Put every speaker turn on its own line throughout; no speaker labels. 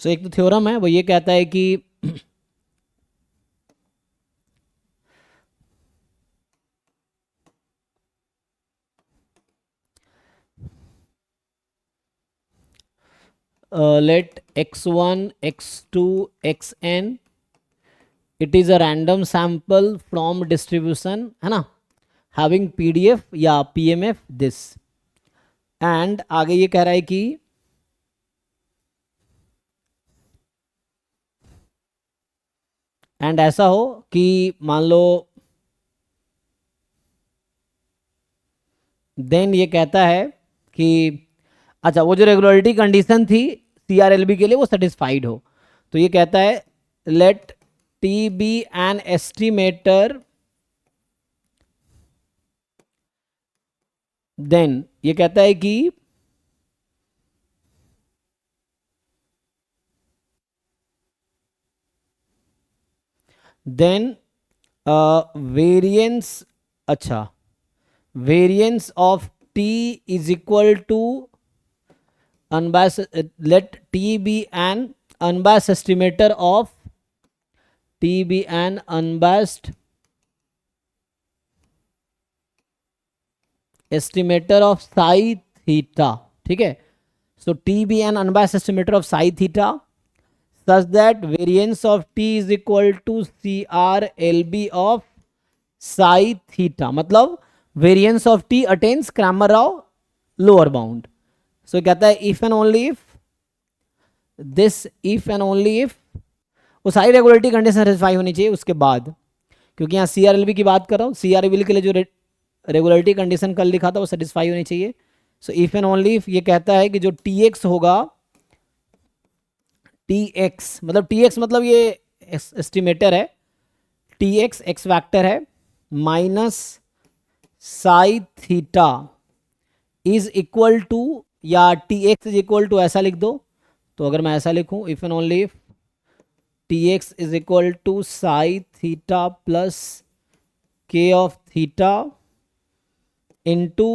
सो एक तो थ्योरम है वो ये कहता है कि let x1 x2 xn it is a random sample from distribution, है ना, हैविंग पीडीएफ या पीएमएफ दिस। एंड आगे ये कह रहा है कि एंड ऐसा हो कि मान लो, देन ये कहता है कि अच्छा वो जो रेगुलरिटी कंडीशन थी सीआरएलबी के लिए वो सेटिस्फाइड हो। तो ये कहता है let T be an estimator, then ये कहता है कि देन वेरिएंस, अच्छा variance of T is equal to unbiased, let T be an unbiased estimator of T be an unbiased estimator of psi theta, ठीक है। So T be an unbiased estimator of psi theta such that variance of T is equal to CR LB of psi theta, मतलब variance of T attains Cramer-Rao lower bound। So कहता है if and only if this, if and only if वो सारी regulatory condition satisfy होनी चाहिए उसके बाद, क्योंकि यहाँ सीआरएलबी की बात कर रहा हूँ, सीआरएलबी के लिए जो रेगुलेटरी कंडीशन कल लिखा था वो सेटिस्फाई होनी चाहिए। So if and only if ये कहता है कि जो टी एक्स होगा, टी एक्स मतलब ये एस्टिमेटर है, टी एक्स एक्स वैक्टर है, minus psi theta is equal to, या T x is equal to ऐसा लिख दो। तो अगर मैं ऐसा लिखूं if and only if Tx is equal to psi theta plus k of theta into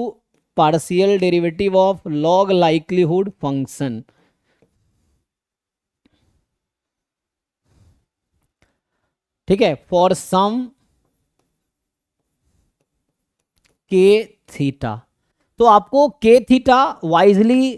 partial derivative of log likelihood function, ठीक है, फॉर सम के थीटा। तो आपको के थीटा वाइजली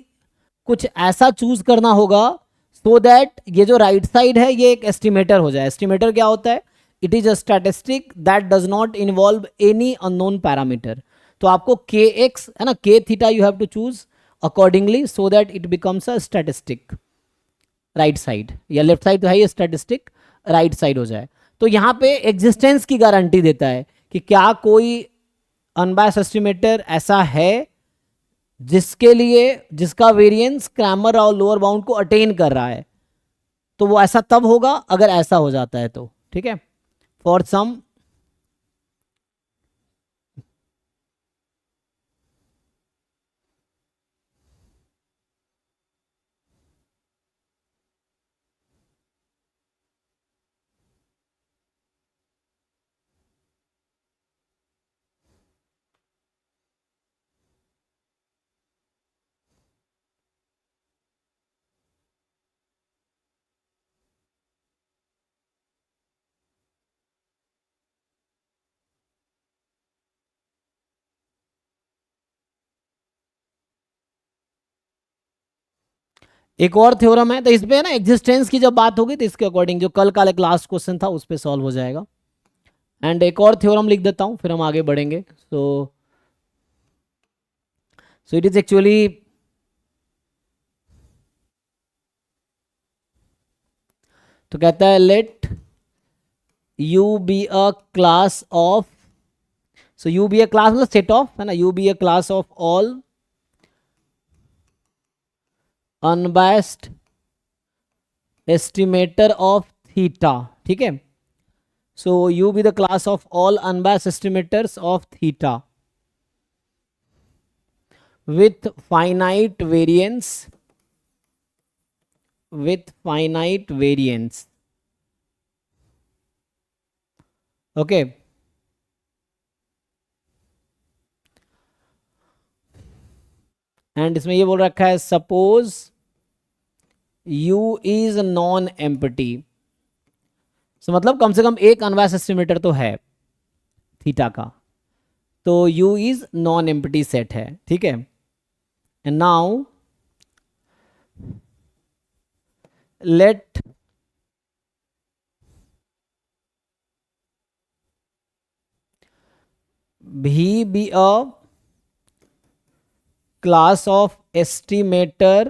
कुछ ऐसा चूज करना होगा सो दैट ये जो राइट साइड है ये एक एस्टिमेटर हो जाए। एस्टिमेटर क्या होता है? It is a statistic that does not involve any unknown parameter. तो आपको के एक्स है ना, के theta you have to choose accordingly so that it becomes a statistic right side, या लेफ्ट साइड तो है ये स्टैटिस्टिक, राइट साइड हो जाए। तो यहाँ पे एग्जिस्टेंस की गारंटी देता है कि क्या कोई अनबायस्ड एस्टिमेटर ऐसा है जिसके लिए जिसका वेरिएंस क्रैमर और लोअर बाउंड को अटेन कर रहा है। तो वो ऐसा तब होगा अगर ऐसा हो जाता है तो, ठीक है, फॉर सम एक और थ्योरम है, तो इस पे ना एग्जिस्टेंस की जब बात होगी तो इसके अकॉर्डिंग जो कल का एक लास्ट क्वेश्चन था उस पर सॉल्व हो जाएगा। एंड एक और थ्योरम लिख देता हूं फिर हम आगे बढ़ेंगे। सो इट इज एक्चुअली, तो कहता है let U be a class of, so U be a class मतलब सेट ऑफ, है ना, U be a class of all unbiased estimator of theta, ठीक है। So U be the class of all unbiased estimators of theta with finite variance, with finite variance, okay। And इसमें ये बोल रखा है suppose u is non empty. So मतलब कम से कम एक अनवाइस एस्टिमेटर तो है थीटा का, तो u is non empty set है, ठीक है। And now let v be a class of estimator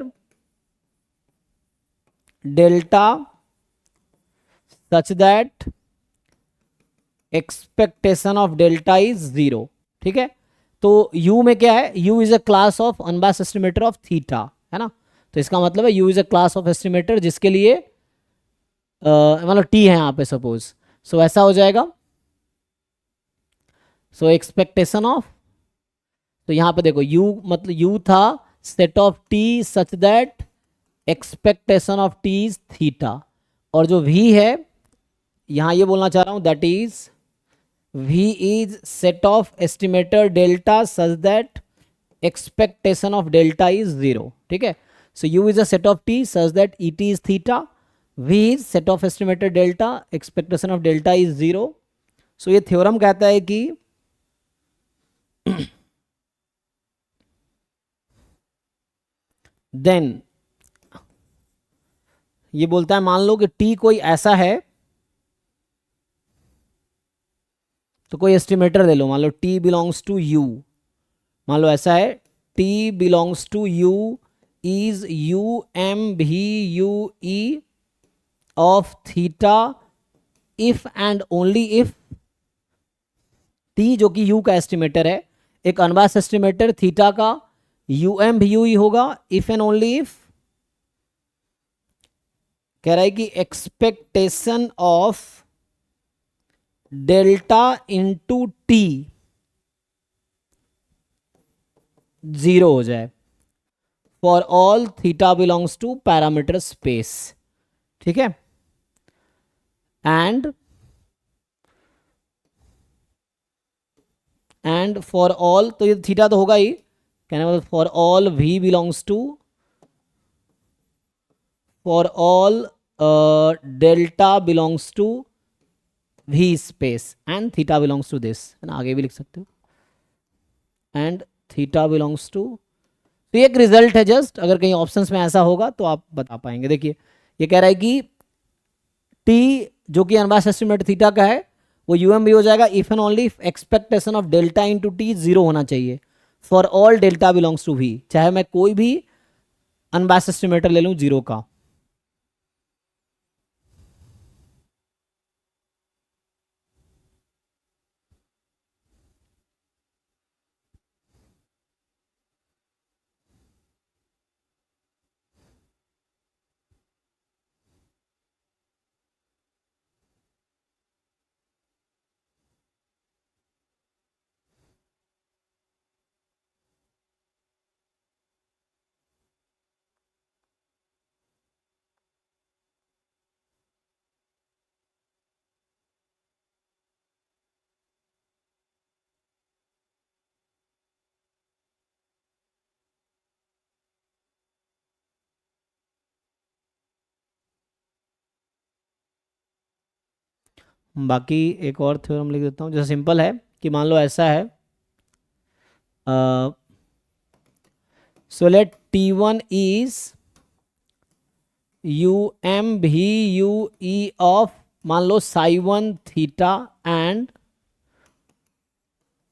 delta such that expectation of delta is zero, ठीक है। तो u में क्या है, u is a class of unbiased estimator of theta, है ना। तो इसका मतलब है u is a class of estimator जिसके लिए मतलब t है यहाँ पे सपोज, सो ऐसा हो जाएगा। सो एक्सपेक्टेशन ऑफ, तो यहाँ पे देखो u मतलब u था set of t such that expectation of t is theta, और जो v है यहाँ ये बोलना चाह रहा हूँ that is v is set of estimator delta such that expectation of delta is 0, ठीक है। so u is a set of t such that et is theta, v is set of estimator delta, expectation of delta is 0। so ये theorem कहता है कि then ये बोलता है मान लो कि t कोई ऐसा है, तो कोई एस्टिमेटर ले लो, मान लो t बिलोंग्स टू u, मान लो ऐसा है t belongs to u is u m v u e of theta if and only if t जो कि u का एस्टिमेटर है, एक अनबायस्ड एस्टिमेटर थीटा का u m v u e होगा इफ एंड ओनली इफ कह रहा है कि expectation of delta into T zero हो जाए for all theta belongs to parameter space, ठीक है। एंड फॉर ऑल, तो ये थीटा तो होगा ही, कहने मतलब for all v belongs to, for all delta belongs to v space and theta belongs to this, है ना, आगे भी लिख सकते हो, एंड थीटा बिलोंग्स टू। तो ये एक रिजल्ट है जस्ट, अगर कहीं ऑप्शंस में ऐसा होगा तो आप बता पाएंगे। देखिए ये कह रहा है कि t जो कि अनबायस्ड एस्टिमेट थीटा का है वो यूएम भी हो जाएगा if and only if expectation of delta into T zero होना चाहिए for all delta belongs to v, चाहे मैं कोई भी अनबायस्ड एस्टिमेटर ले लूं जीरो का। बाकी एक और थ्योरम लिख देता हूँ, जैसे सिंपल है कि मान लो ऐसा है, so let t1 is u m v u e of मान लो psi1 theta and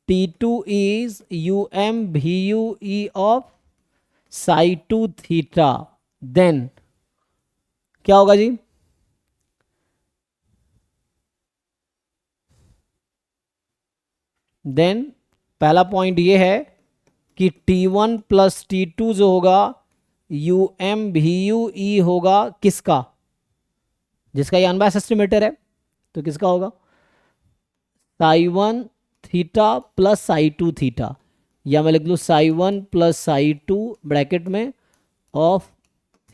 t2 is u m v u e of psi2 theta, then क्या होगा जी, देन पहला पॉइंट ये है कि t1 प्लस t2 जो होगा u m v u e होगा किसका, जिसका ये अनबायस्ड एस्टिमेटर है, तो किसका होगा psi1 theta plus psi2 theta, या मैं लिख लूँ psi1 प्लस psi2 ब्रैकेट में ऑफ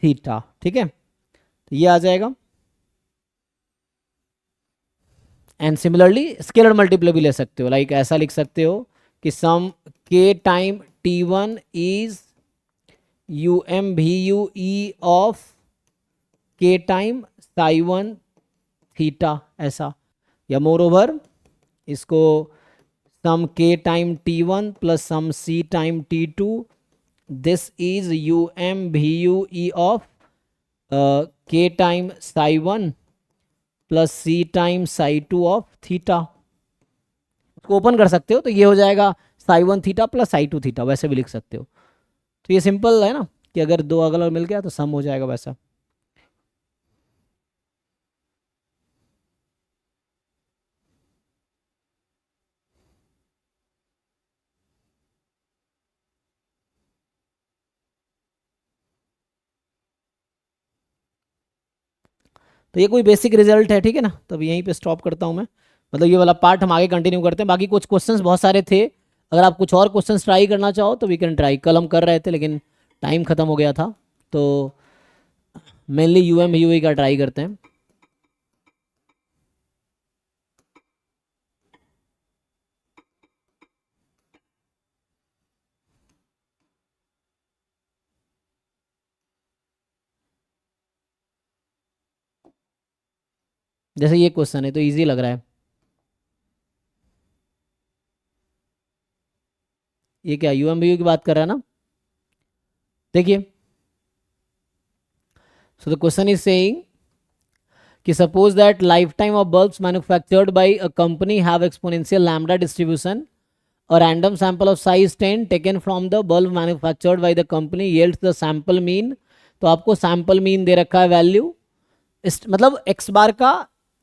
थीटा, ठीक है। तो ये आ जाएगा। एंड सिमिलरली स्केलर मल्टीप्लाई भी ले सकते हो, लाइक ऐसा लिख सकते हो कि some k time t1 is u m v u e of के टाइम साई वन थीटा ऐसा, या मोर ओवर इसको सम के time T one plus some c time T two, this is U M V U E of के time psi one plus c time psi two of theta. उसको open कर सकते हो तो ये हो जाएगा psi one theta plus psi to theta, वैसे भी लिख सकते हो। तो ये सिंपल है ना कि अगर दो अगल मिल गया तो सम हो जाएगा वैसा। तो ये कोई बेसिक रिजल्ट है, ठीक है ना। तब यहीं पे स्टॉप करता हूँ मैं, मतलब ये वाला पार्ट हम आगे कंटिन्यू करते हैं। बाकी कुछ क्वेश्चंस बहुत सारे थे, अगर आप कुछ और क्वेश्चंस ट्राई करना चाहो तो वी कैन ट्राई। कल हम कर रहे थे लेकिन टाइम ख़त्म हो गया था, तो मेनली यू एम यू का ट्राई करते हैं। जैसे ये क्वेश्चन है तो इजी लग रहा है, ये क्या यू एम यू की बात कर रहा है ना। देखिए, so the question is saying कि suppose that lifetime of bulbs manufactured by a company have exponential lambda distribution, a random sample of size 10 taken from the bulb manufactured by the company yields the sample mean। तो आपको sample mean they रखा है value, मतलब x bar का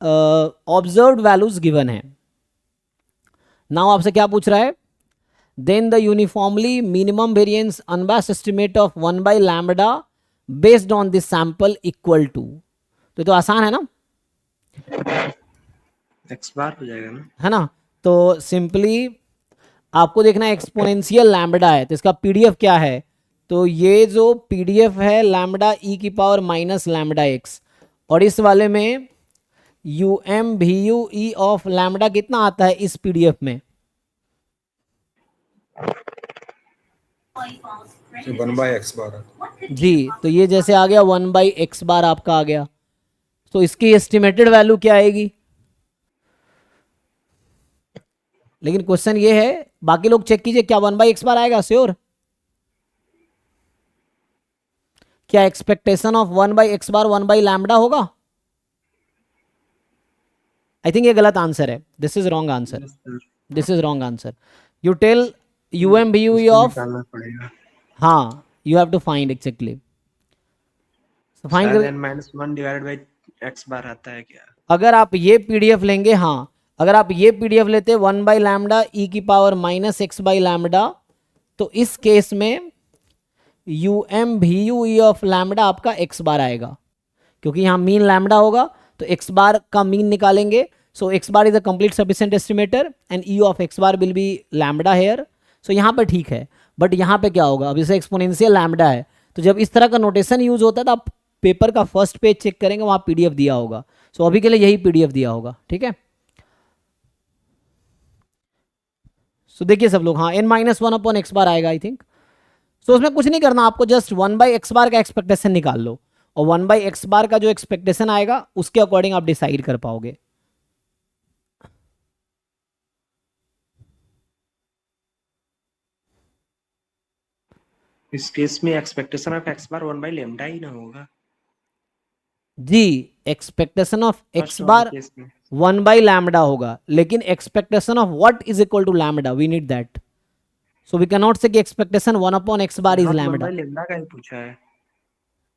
observed values given है। Now आपसे क्या पूछ रहा है, then the uniformly minimum variance unbiased estimate of 1 by lambda based on this sample equal to. तो आसान है ना,
एक्स बार हो जाएगा ना,
है ना। तो सिंपली आपको देखना है एक्सपोनेंशियल लैम्बडा है तो इसका पीडीएफ क्या है, तो ये जो पीडीएफ है लैम्बडा ई की पावर माइनस लैम्बडा एक्स, और इस वाले में U M V U E of lambda कितना आता है इस पीडीएफ में,
1 बाई एक्स बार।
जी। तो ये जैसे आ गया 1 बाई एक्स बार आपका आ गया, तो इसकी एस्टिमेटेड वैल्यू क्या आएगी। लेकिन क्वेश्चन ये है, बाकी लोग चेक कीजिए क्या 1 बाई एक्स बार आएगा, श्योर। क्या expectation of 1 by X bar 1 by lambda होगा। आई थिंक ये गलत आंसर है, this is wrong answer, this is wrong answer. You tell U M B U
उसको
ऑफ,
निकालना पड़ेगा,
हाँ you have to find exactly, find
शायद
कर।
n-1 divided by X bar आता है क्या।
अगर आप ये पीडीएफ लेंगे, हाँ अगर आप ये पीडीएफ लेते 1 बाई लैम्बडा ई की power minus X by lambda, तो इस केस में U M V U E of lambda आपका एक्स बार आएगा, क्योंकि यहाँ मीन लैम्बडा होगा तो एक्स बार का मीन निकालेंगे। So x bar is a complete sufficient estimator and e of x bar will be lambda here. सो यहाँ पे ठीक है, बट यहाँ पे क्या होगा, अब जैसे एक्सपोनेंशियल लैम्बडा है तो जब इस तरह का नोटेशन यूज होता है तो आप पेपर का फर्स्ट पेज चेक करेंगे, वहाँ पीडीएफ दिया होगा। सो अभी के लिए यही पीडीएफ दिया होगा, ठीक है। सो देखिए सब लोग, हाँ n minus one upon x bar आएगा आई थिंक। सो उसमें कुछ नहीं करना, आपको जस्ट 1 बाई एक्स बार का एक्सपेक्टेशन निकाल लो, और 1 बाई एक्स बार का जो एक्सपेक्टेशन आएगा उसके अकॉर्डिंग आप डिसाइड कर पाओगे।
इस केस में expectation of x bar 1 by lambda ही ना होगा
जी, एक्सपेक्टेशन ऑफ एक्स
फर्स्ट वाले
बार
केस में।
1 बाई लैम्बडा होगा, लेकिन expectation of what is equal to lambda, we need that. So we can not say कि expectation 1 upon x bar is
यहाँ तो 1
लैम्बडा।
बाई लैम्बडा का ही पूछा है।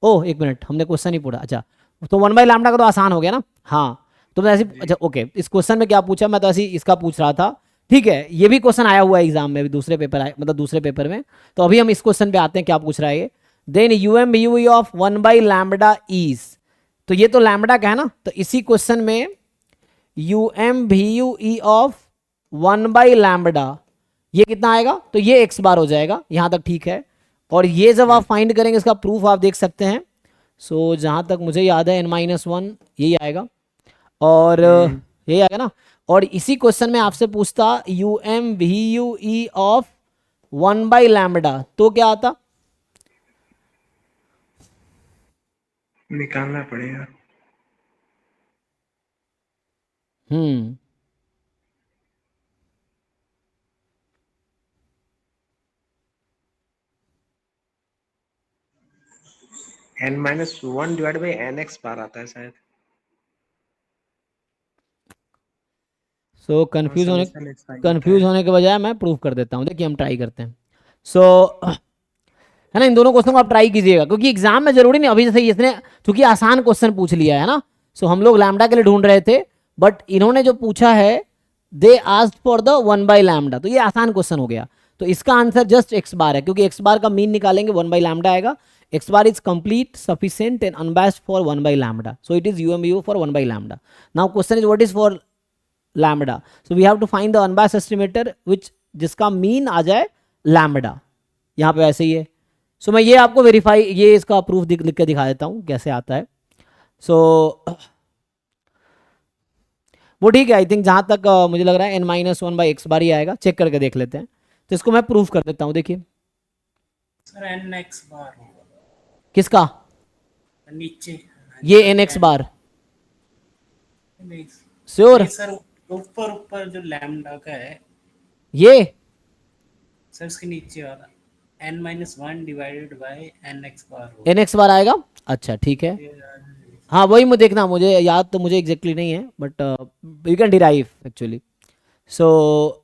ओह एक मिनट, हमने क्वेश्चन ही पढ़ा, अच्छा तो 1 बाई लैम्बडा का तो आसान हो गया ना। हाँ तो मैं ऐसे, अच्छा ओके, इस क्वेश्चन में क्या पूछा, मैं तो ऐसे इसका पूछ रहा था, ठीक है। ये भी क्वेश्चन आया हुआ है एग्जाम में, भी दूसरे पेपर आए, मतलब दूसरे पेपर में। तो अभी हम इस क्वेश्चन पे आते हैं, क्या पूछ रहा है ये, then U M U E of 1 by lambda is, तो ये तो लैम्बडा का है ना, तो इसी क्वेश्चन में U M V U E of 1 by lambda ये कितना आएगा, तो ये एक्स बार हो जाएगा, यहां तक ठीक है। और ये जब आप फाइंड करेंगे इसका प्रूफ आप देख सकते हैं। सो जहां तक मुझे याद है n-1 यही आएगा, और यही आएगा ना। और इसी क्वेश्चन में आपसे पूछता U M V U E of 1 by lambda, तो क्या आता,
निकालना पड़ेगा।
Hmm
n-1 divide by nx bar आता है शायद।
सो
और समेशन xi होता
कंफ्यूज
है।
होने के बजाय मैं प्रूव कर देता हूँ। देखिए हम ट्राई करते हैं। सो है ना, इन दोनों क्वेश्चन को आप ट्राई कीजिएगा, क्योंकि एग्जाम में जरूरी नहीं अभी जैसे इसने चूंकि आसान क्वेश्चन पूछ लिया है ना। सो हम लोग लैम्डा के लिए ढूंढ रहे थे, बट इन्होंने जो पूछा है दे आस्क्ड फॉर द 1/λ, तो ये आसान क्वेश्चन हो गया। तो इसका आंसर जस्ट एक्स बार है, क्योंकि एक्स बार का मीन निकालेंगे 1/λ आएगा। X bar is complete sufficient and unbiased for 1/λ, so it is UMVU for 1/λ। Now question is what is for lambda, so we have to find the unbiased estimator which जिसका mean आ जाए lambda. यहाँ पे वैसे ही है। सो मैं ये आपको verify, ये इसका प्रूफ लिख के दिखा देता हूँ कैसे आता है। सो वो ठीक है, आई थिंक जहाँ तक मुझे लग रहा है n-1/x बार ही आएगा, चेक करके देख लेते हैं। तो इसको मैं प्रूफ कर देता हूँ। देखिए
सर एन एक्स बार होगा
किसका,
नीचे।
ये nx बार
नहीं
श्योर,
नहीं सर, ऊपर ऊपर जो लैम्डा का है
ये
सर, इसके नीचे वाला n-1 divided by n x bar होगा।
nx बार आएगा। अच्छा ठीक है, हाँ वही मुझे देखना, मुझे याद तो मुझे एग्जैक्टली नहीं है, but you can derive actually. So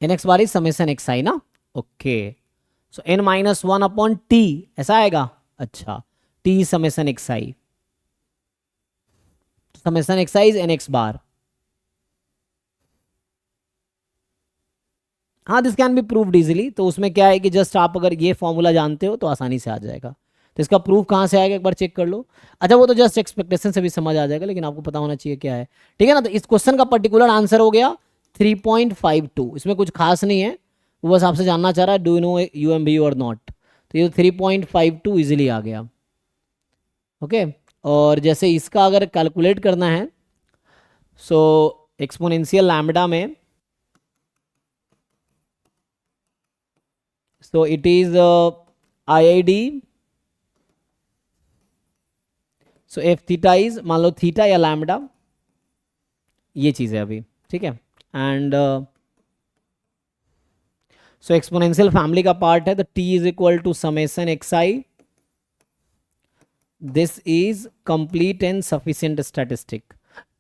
nx bar is summation xi ना। ओके, सो n-1/t ऐसा आएगा। अच्छा, t summation xi, summation xi is nx बार। हाँ, this can be proved easily. तो उसमें क्या है कि जस्ट आप अगर ये फॉर्मूला जानते हो तो आसानी से आ जाएगा। तो इसका प्रूफ कहाँ से आएगा एक बार चेक कर लो। अच्छा, वो तो जस्ट एक्सपेक्टेशन से भी समझ आ जाएगा, लेकिन आपको पता होना चाहिए क्या है। ठीक है ना। तो इस क्वेश्चन का पर्टिकुलर आंसर हो गया 3.52। इसमें कुछ खास नहीं है, वो बस आपसे जानना चाह रहा है डू यू नो यूएमबी और नॉट। तो ये 3.52 इजीली आ गया। ओके, और जैसे इसका अगर कैलकुलेट करना है, सो एक्सपोनेंशियल लैम्बडा में, so it is IID, so f theta is मान लो थीटा या लैम्बडा, ये चीज़ है अभी। ठीक है, एंड सो एक्सपोनेंशियल फैमिली का पार्ट है, तो t is equal to summation xi, this is complete and sufficient statistic.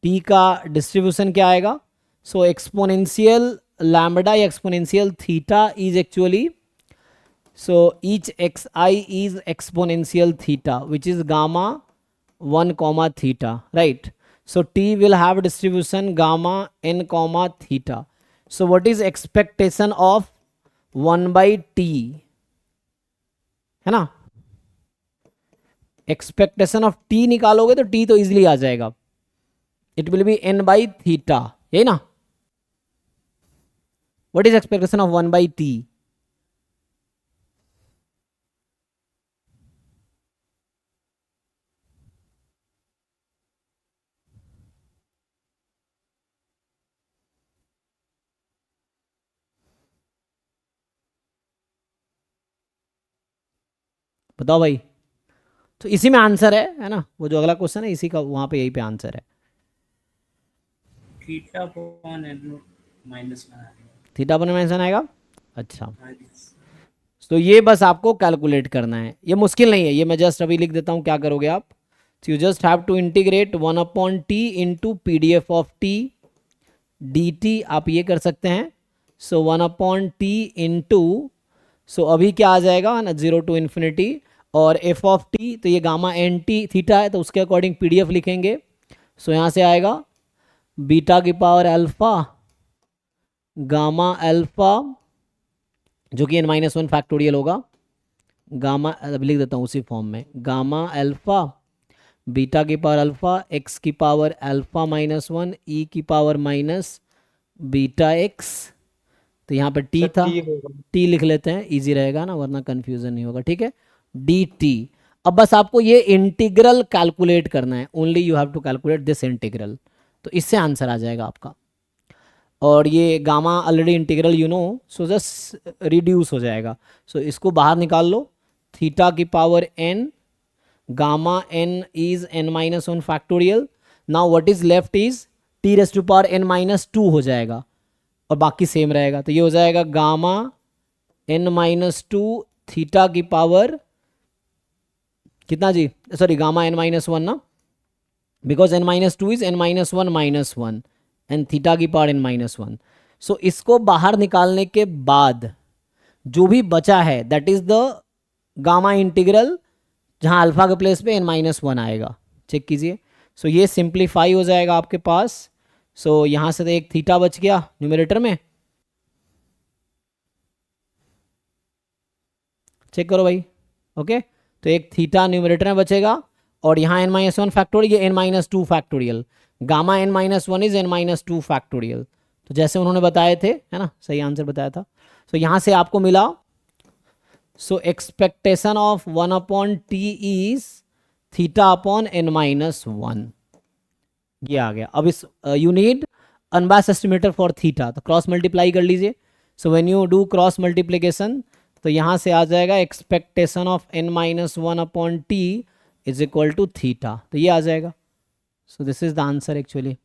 t का डिस्ट्रीब्यूशन क्या आएगा, सो एक्सपोनेंशियल लैम्बडा या exponential theta is actually, so each xi is exponential theta which is gamma 1 comma theta, right? So t will have distribution gamma n comma theta. So what is expectation of 1/t, है ना। Expectation of t निकालोगे तो t तो easily आ जाएगा, it will be n/theta, यही ना। What is expectation of 1/t, बताओ भाई। तो इसी में आंसर है ना, वो जो अगला क्वेश्चन है इसी का, वहां पे यही पे आंसर है।
थीटा अपॉन n-1
थीटा पर मेंशन आएगा। अच्छा,
आएगा।
तो ये बस आपको कैलकुलेट करना है, ये मुश्किल नहीं है, ये मैं जस्ट अभी लिख देता हूँ। क्या करोगे आप, you just have to integrate 1/t into PDF of t dt, आप ये कर सकते हैं। सो 1/t इंटू, सो अभी क्या आ जाएगा ना, 0 to infinity, और f ऑफ t, तो ये गामा एन टी थीटा है, तो उसके अकॉर्डिंग PDF लिखेंगे। सो यहाँ से आएगा बीटा की पावर अल्फा गामा अल्फा, जो कि n-1 फैक्टोरियल होगा, गामा, अब लिख देता हूँ उसी फॉर्म में, गामा अल्फा बीटा की पावर अल्फा x की पावर अल्फा -1 e की पावर माइनस बीटा x। तो यहाँ पर t था, t लिख लेते हैं, इजी रहेगा ना, वरना कंफ्यूजन नहीं होगा। ठीक है, dt। अब बस आपको ये इंटीग्रल कैलकुलेट करना है, only you have to calculate this integral, तो इससे आंसर आ जाएगा आपका। और ये gamma already integral you know, so just reduce हो जाएगा. सो इसको बाहर निकाल लो. थीटा की power n, gamma n is n-1 factorial. Now what is left is t raise to power n-2 हो जाएगा और बाकी सेम रहेगा. तो ये हो जाएगा गामा n-2 थीटा की पावर कितना जी, सॉरी गामा n-1 ना, because n-2 is n-1 and theta की पावर n-1. सो इसको बाहर निकालने के बाद जो भी बचा है that is the gamma integral, जहां अल्फा के प्लेस पे n-1 आएगा. चेक कीजिए. सो ये सिंप्लीफाई हो जाएगा आपके पास. सो यहां से तो एक थीटा बच गया न्यूमरेटर में. चेक करो भाई. ओके तो एक थीटा न्यूमरेटर में बचेगा और यहाँ n-1 फैक्टोरियल, ये n-2 factorial. Gamma n-1 is n-2 factorial. तो जैसे उन्होंने बताए थे, है ना, सही आंसर बताया था. सो यहाँ से आपको मिला, so expectation of 1/t is theta upon n-1. ये आ गया. अब इस you need unbiased estimator for theta, तो क्रॉस मल्टीप्लाई कर लीजिए. So when you do cross multiplication तो यहाँ से आ जाएगा expectation of n-1/t is equal to theta. तो ये आ जाएगा. So this is the answer actually.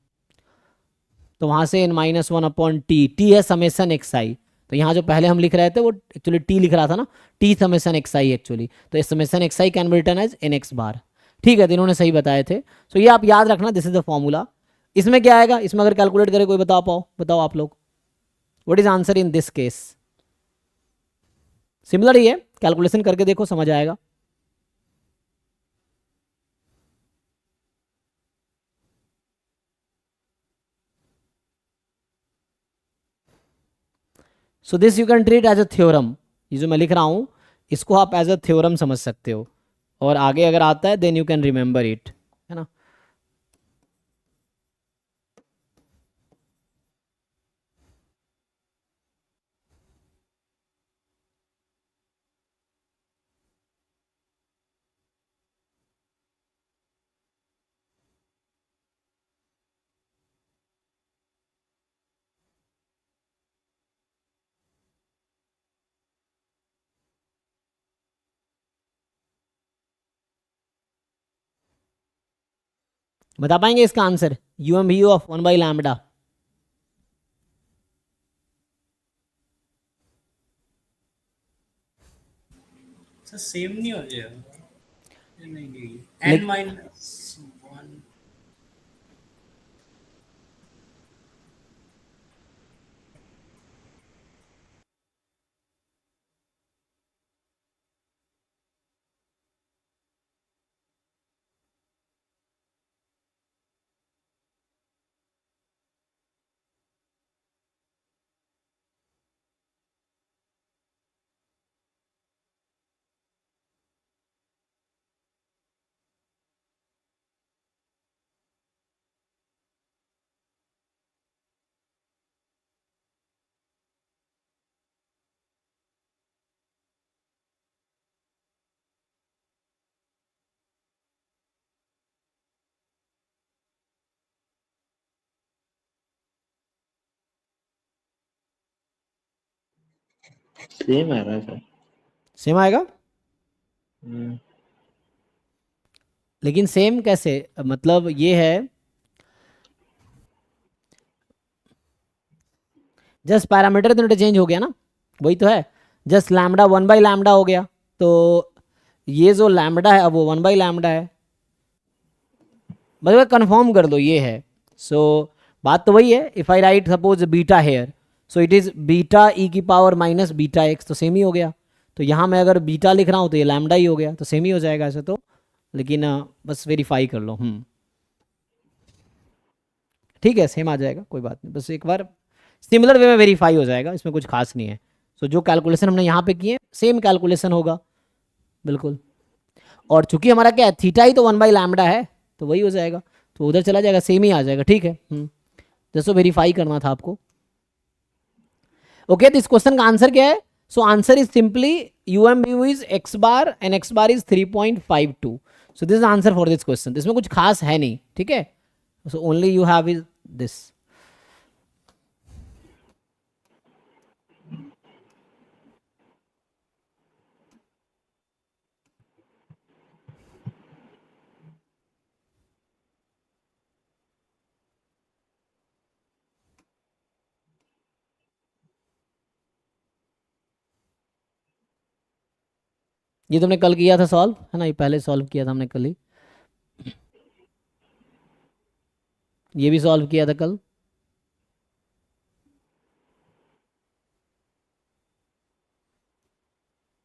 तो वहाँ से n-1/t, t है समेसन xi. तो यहाँ जो पहले हम लिख रहे थे वो एक्चुअली t लिख रहा था ना, t समेसन xi एक्चुअली. तो इस summation xi can be written as nx bar. ठीक है, तो इन्होंने सही बताए थे. सो ये आप याद रखना, दिस इज द फॉर्मूला. इसमें क्या आएगा, इसमें अगर कैलकुलेट करे कोई बताओ आप लोग, what is answer in this case. Similar ही है, कैलकुलेशन करके देखो समझ आएगा. So this you can treat as a theorem. ये जो मैं लिख रहा हूं इसको आप एज अ थ्योरम समझ सकते हो और आगे अगर आता है then you can remember it, है ना. बता पाएंगे इसका answer, U M V U of 1/λ.
Sir same नहीं हो जाएगा. नहीं n-1.
सेम आ रहा है सर.
सेम आएगा,
हम्म.
लेकिन सेम कैसे, मतलब ये है जस्ट पैरामीटर तो चेंज हो गया ना, वही तो है. जस्ट लैम्डा 1/λ हो गया. तो ये जो लैम्डा है अब वो 1/λ है. मतलब कंफर्म कर दो ये है. सो बात तो वही है. If I write suppose beta here, so it is beta e की पावर माइनस बीटा x, तो सेम ही हो गया. तो यहाँ मैं अगर बीटा लिख रहा हूँ तो ये लैम्डा ही हो गया, तो सेम ही हो जाएगा ऐसे तो. लेकिन बस वेरीफाई कर लो. ठीक है, सेम आ जाएगा, कोई बात नहीं. बस एक बार सिमिलर वे में वेरीफाई हो जाएगा, इसमें कुछ खास नहीं है. सो जो कैलकुलेशन हमने यहाँ पे किए सेम कैलकुलेशन होगा बिल्कुल. और चूंकि हमारा क्या है, थीटा ही तो 1/λ है, तो वही हो जाएगा. तो उधर चला जाएगा, सेम ही आ जाएगा. ठीक है, जैसो वेरीफाई करना था आपको. ओके, तो इस क्वेश्चन का आंसर क्या है. So answer is simply UMBU is x bar and x bar is 3.52. So this is answer for this question. इसमें कुछ खास है नहीं. ठीक है, so only you have is this. ये तुमने कल किया था सॉल्व, है ना, ये पहले सॉल्व किया था हमने कल ही। ये भी सॉल्व किया था कल।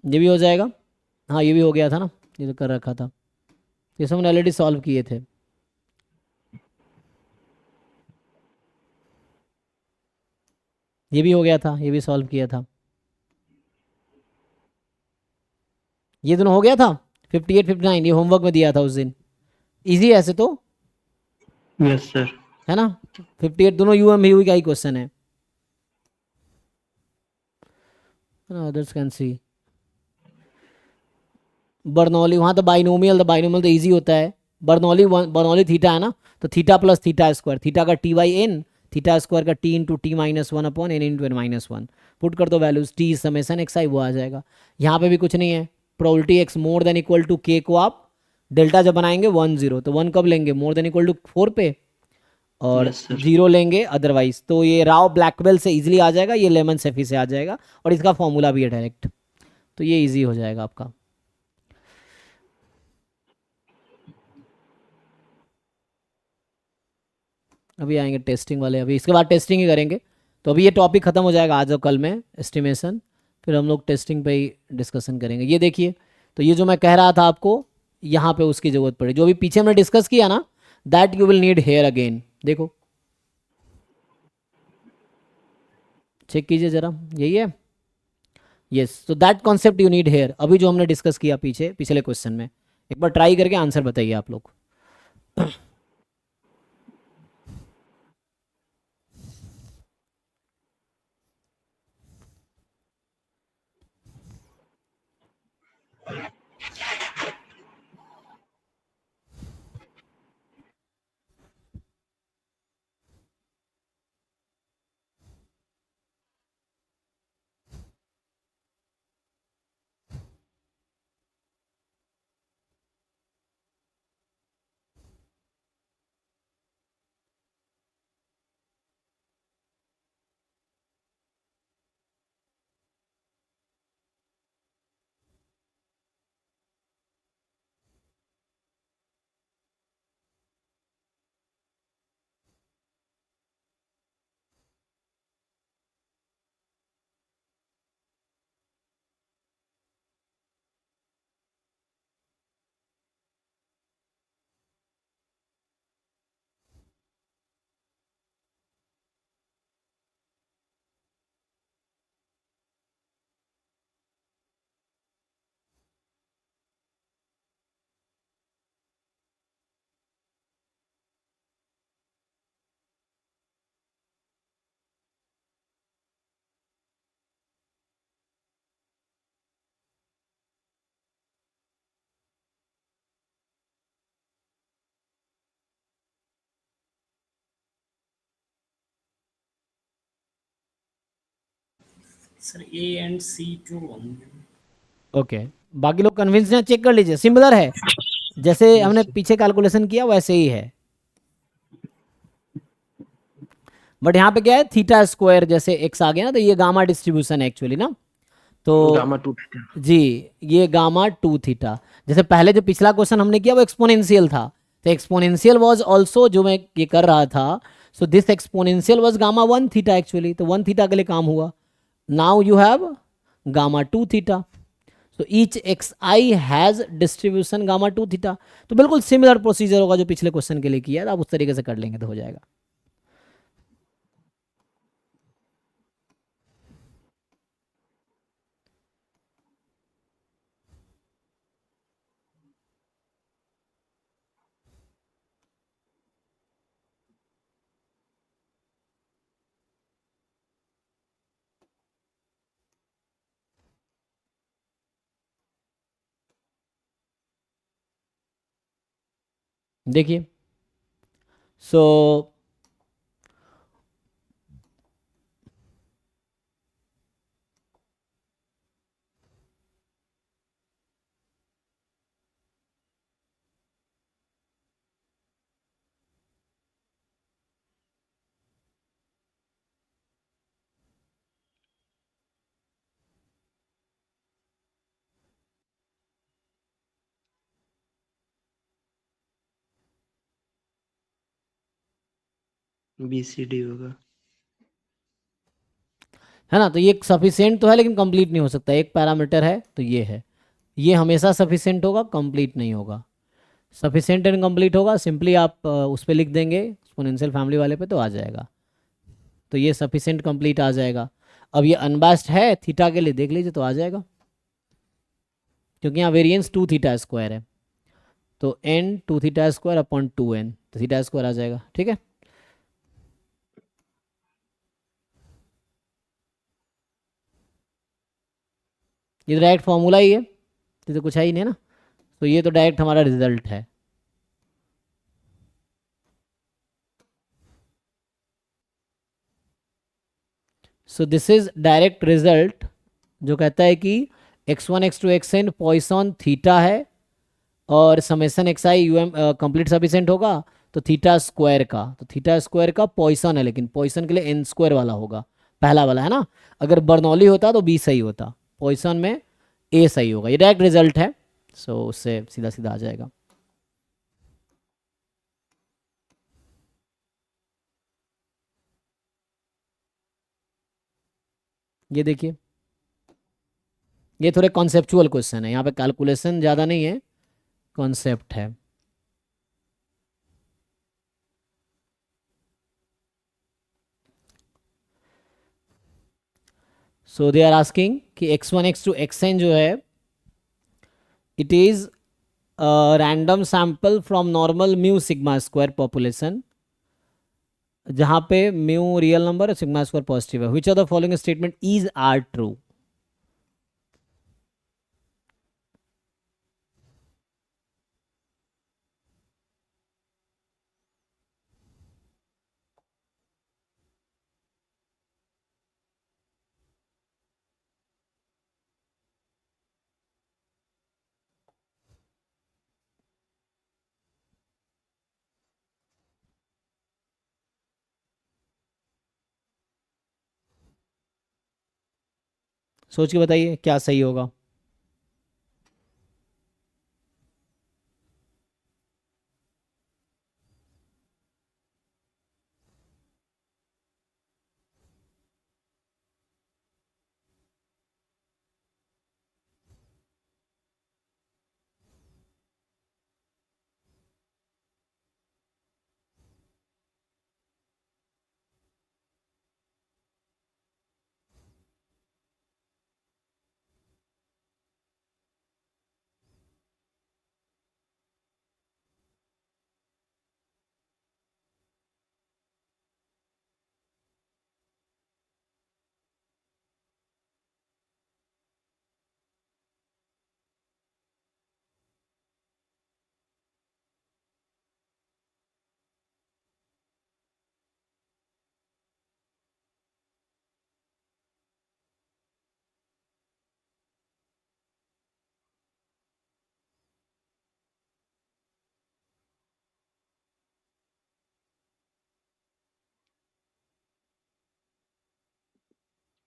ये भी हो जाएगा। हाँ ये भी हो गया था ना, ये तो कर रखा था, ये सब हमने ऑलरेडी सॉल्व किए थे। ये भी हो गया था, ये भी सॉल्व किया था। ये दोनों हो गया था। 58 59 ये होमवर्क में दिया था उस दिन। इजी है ऐसे तो,
यस सर।
है ना। 58 दोनों यू एम यू का ही क्वेश्चन है ना, अदर्स कैन सी। बर्नौली वहाँ तो बाइनोमियल तो ईजी होता है। बर्नौली थीटा है ना, तो theta plus theta square, theta का T by n, theta square का T into T minus one upon n into n minus one. Put कर दो values, T summation x i, वो आ जाएगा। यहाँ पे भी कुछ नहीं है, probability x more than equal to के को आप डेल्टा जब बनाएंगे 1 0, तो 1 कब लेंगे, मोर देन इक्वल टू 4 पे, और
यस सर।
0 लेंगे अदरवाइज। तो ये राव ब्लैकवेल से इजीली आ जाएगा, ये लेमन सेफी से आ जाएगा, और इसका फॉर्मूला भी है डायरेक्ट, तो ये इजी हो जाएगा आपका। अभी आएंगे टेस्टिंग वाले, अभी इसके बाद टेस्टिंग ही करेंगे। तो अभी ये टॉपिक खत्म हो जाएगा आज और कल में, एस्टिमेशन, फिर हम लोग टेस्टिंग पे ही डिस्कशन करेंगे। ये देखिए, तो ये जो मैं कह रहा था आपको, यहाँ पे उसकी ज़रूरत पड़े, जो अभी पीछे हमने डिस्कस किया ना, that you will need here again. देखो चेक कीजिए ज़रा, यही है। यस, तो that concept you need here, अभी जो हमने डिस्कस किया पीछे पिछले क्वेश्चन में। एक बार ट्राई करके आंसर बताइए आप लोग।
Sir A and C two होंगे।
ओके, बाकी लोग कन्विंस हैं, चेक कर लीजिए, सिमिलर है, जैसे हमने
यस
पीछे कैलकुलेशन किया वैसे ही है। बट यहाँ पे क्या है, थीटा स्क्वायर जैसे एक्स आ गया ना, तो ये गामा डिस्ट्रीब्यूशन है एक्चुअली ना। तो
गामा टू।
जी, ये गामा टू थीटा, जैसे पहले जो पिछला क्वेश्चन हमने किया वो एक्सपोनेंशियल था, तो एक्सपोनेंशियल वाज आल्सो जो मैं ये कर रहा था, so this exponential was gamma 1 theta actually, तो 1 थीटा के लिए काम हुआ। Now you have gamma 2 theta, तो each x i has distribution gamma 2 theta. तो बिल्कुल सिमिलर प्रोसीजर होगा जो पिछले क्वेश्चन के लिए किया है, आप उस तरीके से कर लेंगे तो हो जाएगा। देखिए, सो
BCD होगा।
है ना। तो ये सफिशिएंट तो है लेकिन कंप्लीट नहीं हो सकता, एक पैरामीटर है तो ये है, ये हमेशा सफिशिएंट होगा, कंप्लीट नहीं होगा। सफिशिएंट एंड कंप्लीट होगा, सिंपली आप उस पर लिख देंगे एक्सपोनेंशियल फैमिली वाले पे, तो आ जाएगा। तो ये सफिशिएंट कंप्लीट आ जाएगा। अब ये अनबास्ट है थीटा के लिए, देख लीजिए तो आ जाएगा, क्योंकि यहाँ वेरिएंस 2 थीटा स्क्वायर है। तो n 2 theta square upon 2n, तो थीटा स्क्वायर आ जाएगा। ठीक है, ये तो डायरेक्ट फॉर्मूला ही है, तो कुछ है ही नहीं ना। तो ये तो डायरेक्ट हमारा रिजल्ट है। So this is direct result, जो कहता है कि x1 x2 xn Poisson theta है, और summation x I you M complete sufficient होगा, तो थीटा स्क्वायर का, तो थीटा स्क्वायर का पॉइसन है, लेकिन पॉइसन के लिए एन स्क्वायर वाला होगा, पहला वाला है ना। अगर बर्नौली होता तो बी सही होता, पॉइसन में ए सही होगा। ये डायरेक्ट रिजल्ट है, सो उससे सीधा सीधा आ जाएगा। ये देखिए, ये थोड़े कॉन्सेप्चुअल क्वेश्चन है, यहाँ पे कैलकुलेशन ज़्यादा नहीं है, कॉन्सेप्ट है। सो दे आर आस्किंग कि x1 x2 xn जो है, it is random sample from normal mu sigma square population, जहां पे म्यू रियल नंबर और सिग्मा स्क्वायर पॉजिटिव है। Which of the following statement is are true. सोच के बताइए क्या सही होगा।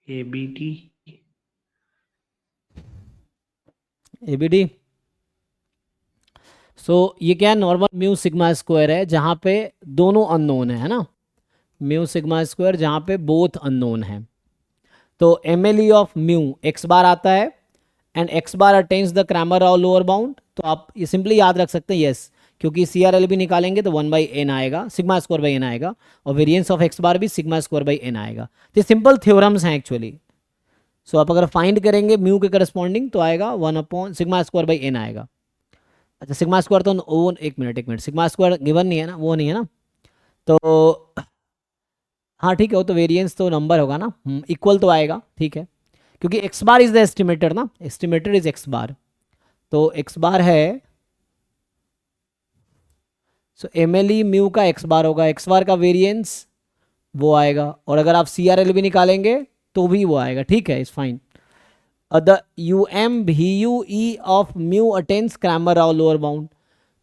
ABD।
एबीडी। सो ये क्या है, नॉर्मल म्यू सिग्मा स्क्वायर है, जहां पे दोनों अननोन है ना। म्यू सिग्मा स्क्वायर जहां पे बोथ अननोन है। तो M L E of mu x bar आता है, and x bar attains the Cramer Rao lower bound. तो आप ये सिंपली याद रख सकते हैं, यस, क्योंकि सी आर एल भी निकालेंगे तो 1/n आएगा, सिग्मा स्क्वायर बाई एन आएगा, और वेरिएंस ऑफ एक्स बार भी सिग्मा स्क्वायर बाई एन आएगा। तो ये सिंपल थ्योरम्स हैं एक्चुअली। सो आप अगर फाइंड करेंगे म्यू के करस्पॉन्डिंग, तो आएगा 1 सिग्मा स्क्वायर बाई एन आएगा। अच्छा सिग्मा स्क्वायर तो वो, एक मिनट, सिग्मा स्क्वायर गिवन नहीं है ना, वो नहीं है ना। तो हाँ ठीक है, वो तो वेरिएंस तो नंबर होगा ना, इक्वल तो आएगा, ठीक है, क्योंकि x bar is the estimator ना, एस्टिमेटर इज एक्स बार। तो एक्स बार है, सो एम एल ई म्यू का एक्स बार होगा, एक्स बार का वेरिएंस वो आएगा, और अगर आप सी आर एल भी निकालेंगे तो भी वो आएगा, ठीक है, is fine. The U M V U E of mu attains Cramer Rao lower bound.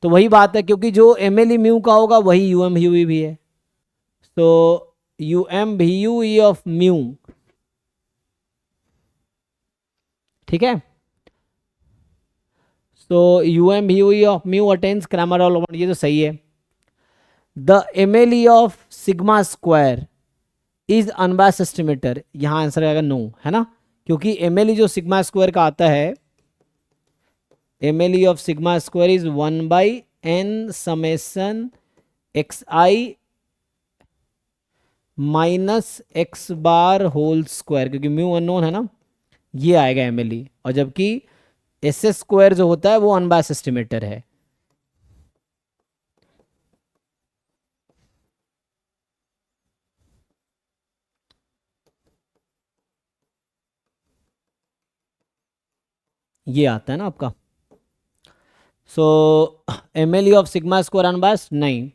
तो वही बात है, क्योंकि जो एम एल ई म्यू का होगा वही यू एम यू ई भी है। तो you M V U E of mu, ठीक है। तो you M V U E of mu attains Cramer Rao lower bound, ये तो सही है। The MLE of sigma square is unbiased estimator, यहाँ आंसर आएगा नो, है ना, क्योंकि MLE जो सिग्मा स्क्वायर का आता है, MLE of sigma square is 1/n summation xi minus x bar whole square, क्योंकि म्यू अननोन है ना, ये आएगा MLE, और जबकि SS स्क्वायर जो होता है वो अनबायस्ड एस्टिमेटर है। ये आता है ना आपका। सो MLE of sigma square unbiased नहीं।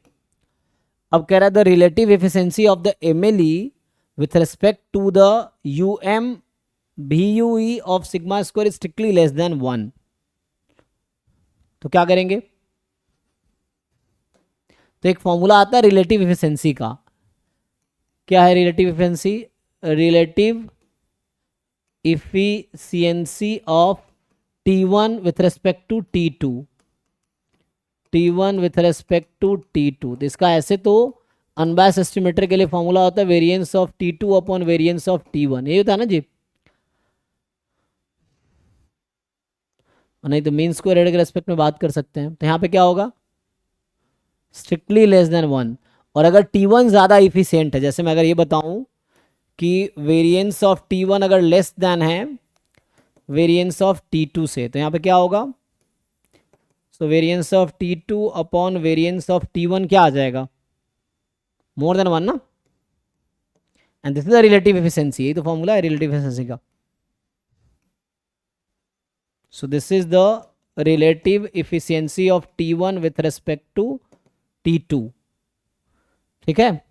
अब कह रहा है the relative efficiency of the MLE with respect to the UM VUE of sigma square is strictly less than 1। तो क्या करेंगे, तो एक फॉर्मूला आता है रिलेटिव एफिशिएंसी का। क्या है relative efficiency? Relative efficiency of T1 with respect to T2, T1 with respect to T2। तो इसका ऐसे तो अनबायस्ड एस्टिमेटर के लिए फॉर्मूला होता है variance of T2 upon variance of T1, ये होता है ना जी। नहीं तो मीन स्क्वायर एरर के रेस्पेक्ट में बात कर सकते हैं। तो यहाँ पे क्या होगा, स्ट्रिक्टली लेस देन 1। और अगर T1 ज़्यादा इफिशियंट है, जैसे मैं अगर ये बताऊं कि वेरिएंस ऑफ T1 अगर लेस देन है वेरिएंस ऑफ T2 से, तो यहाँ पे क्या होगा, so variance of T2 upon variance of T1 क्या आ जाएगा, मोर देन 1 ना। And this is the relative efficiency, यही तो फॉर्मूला है रिलेटिव एफिशिएंसी का। So this is the relative efficiency of T1 with respect to T2, ठीक है।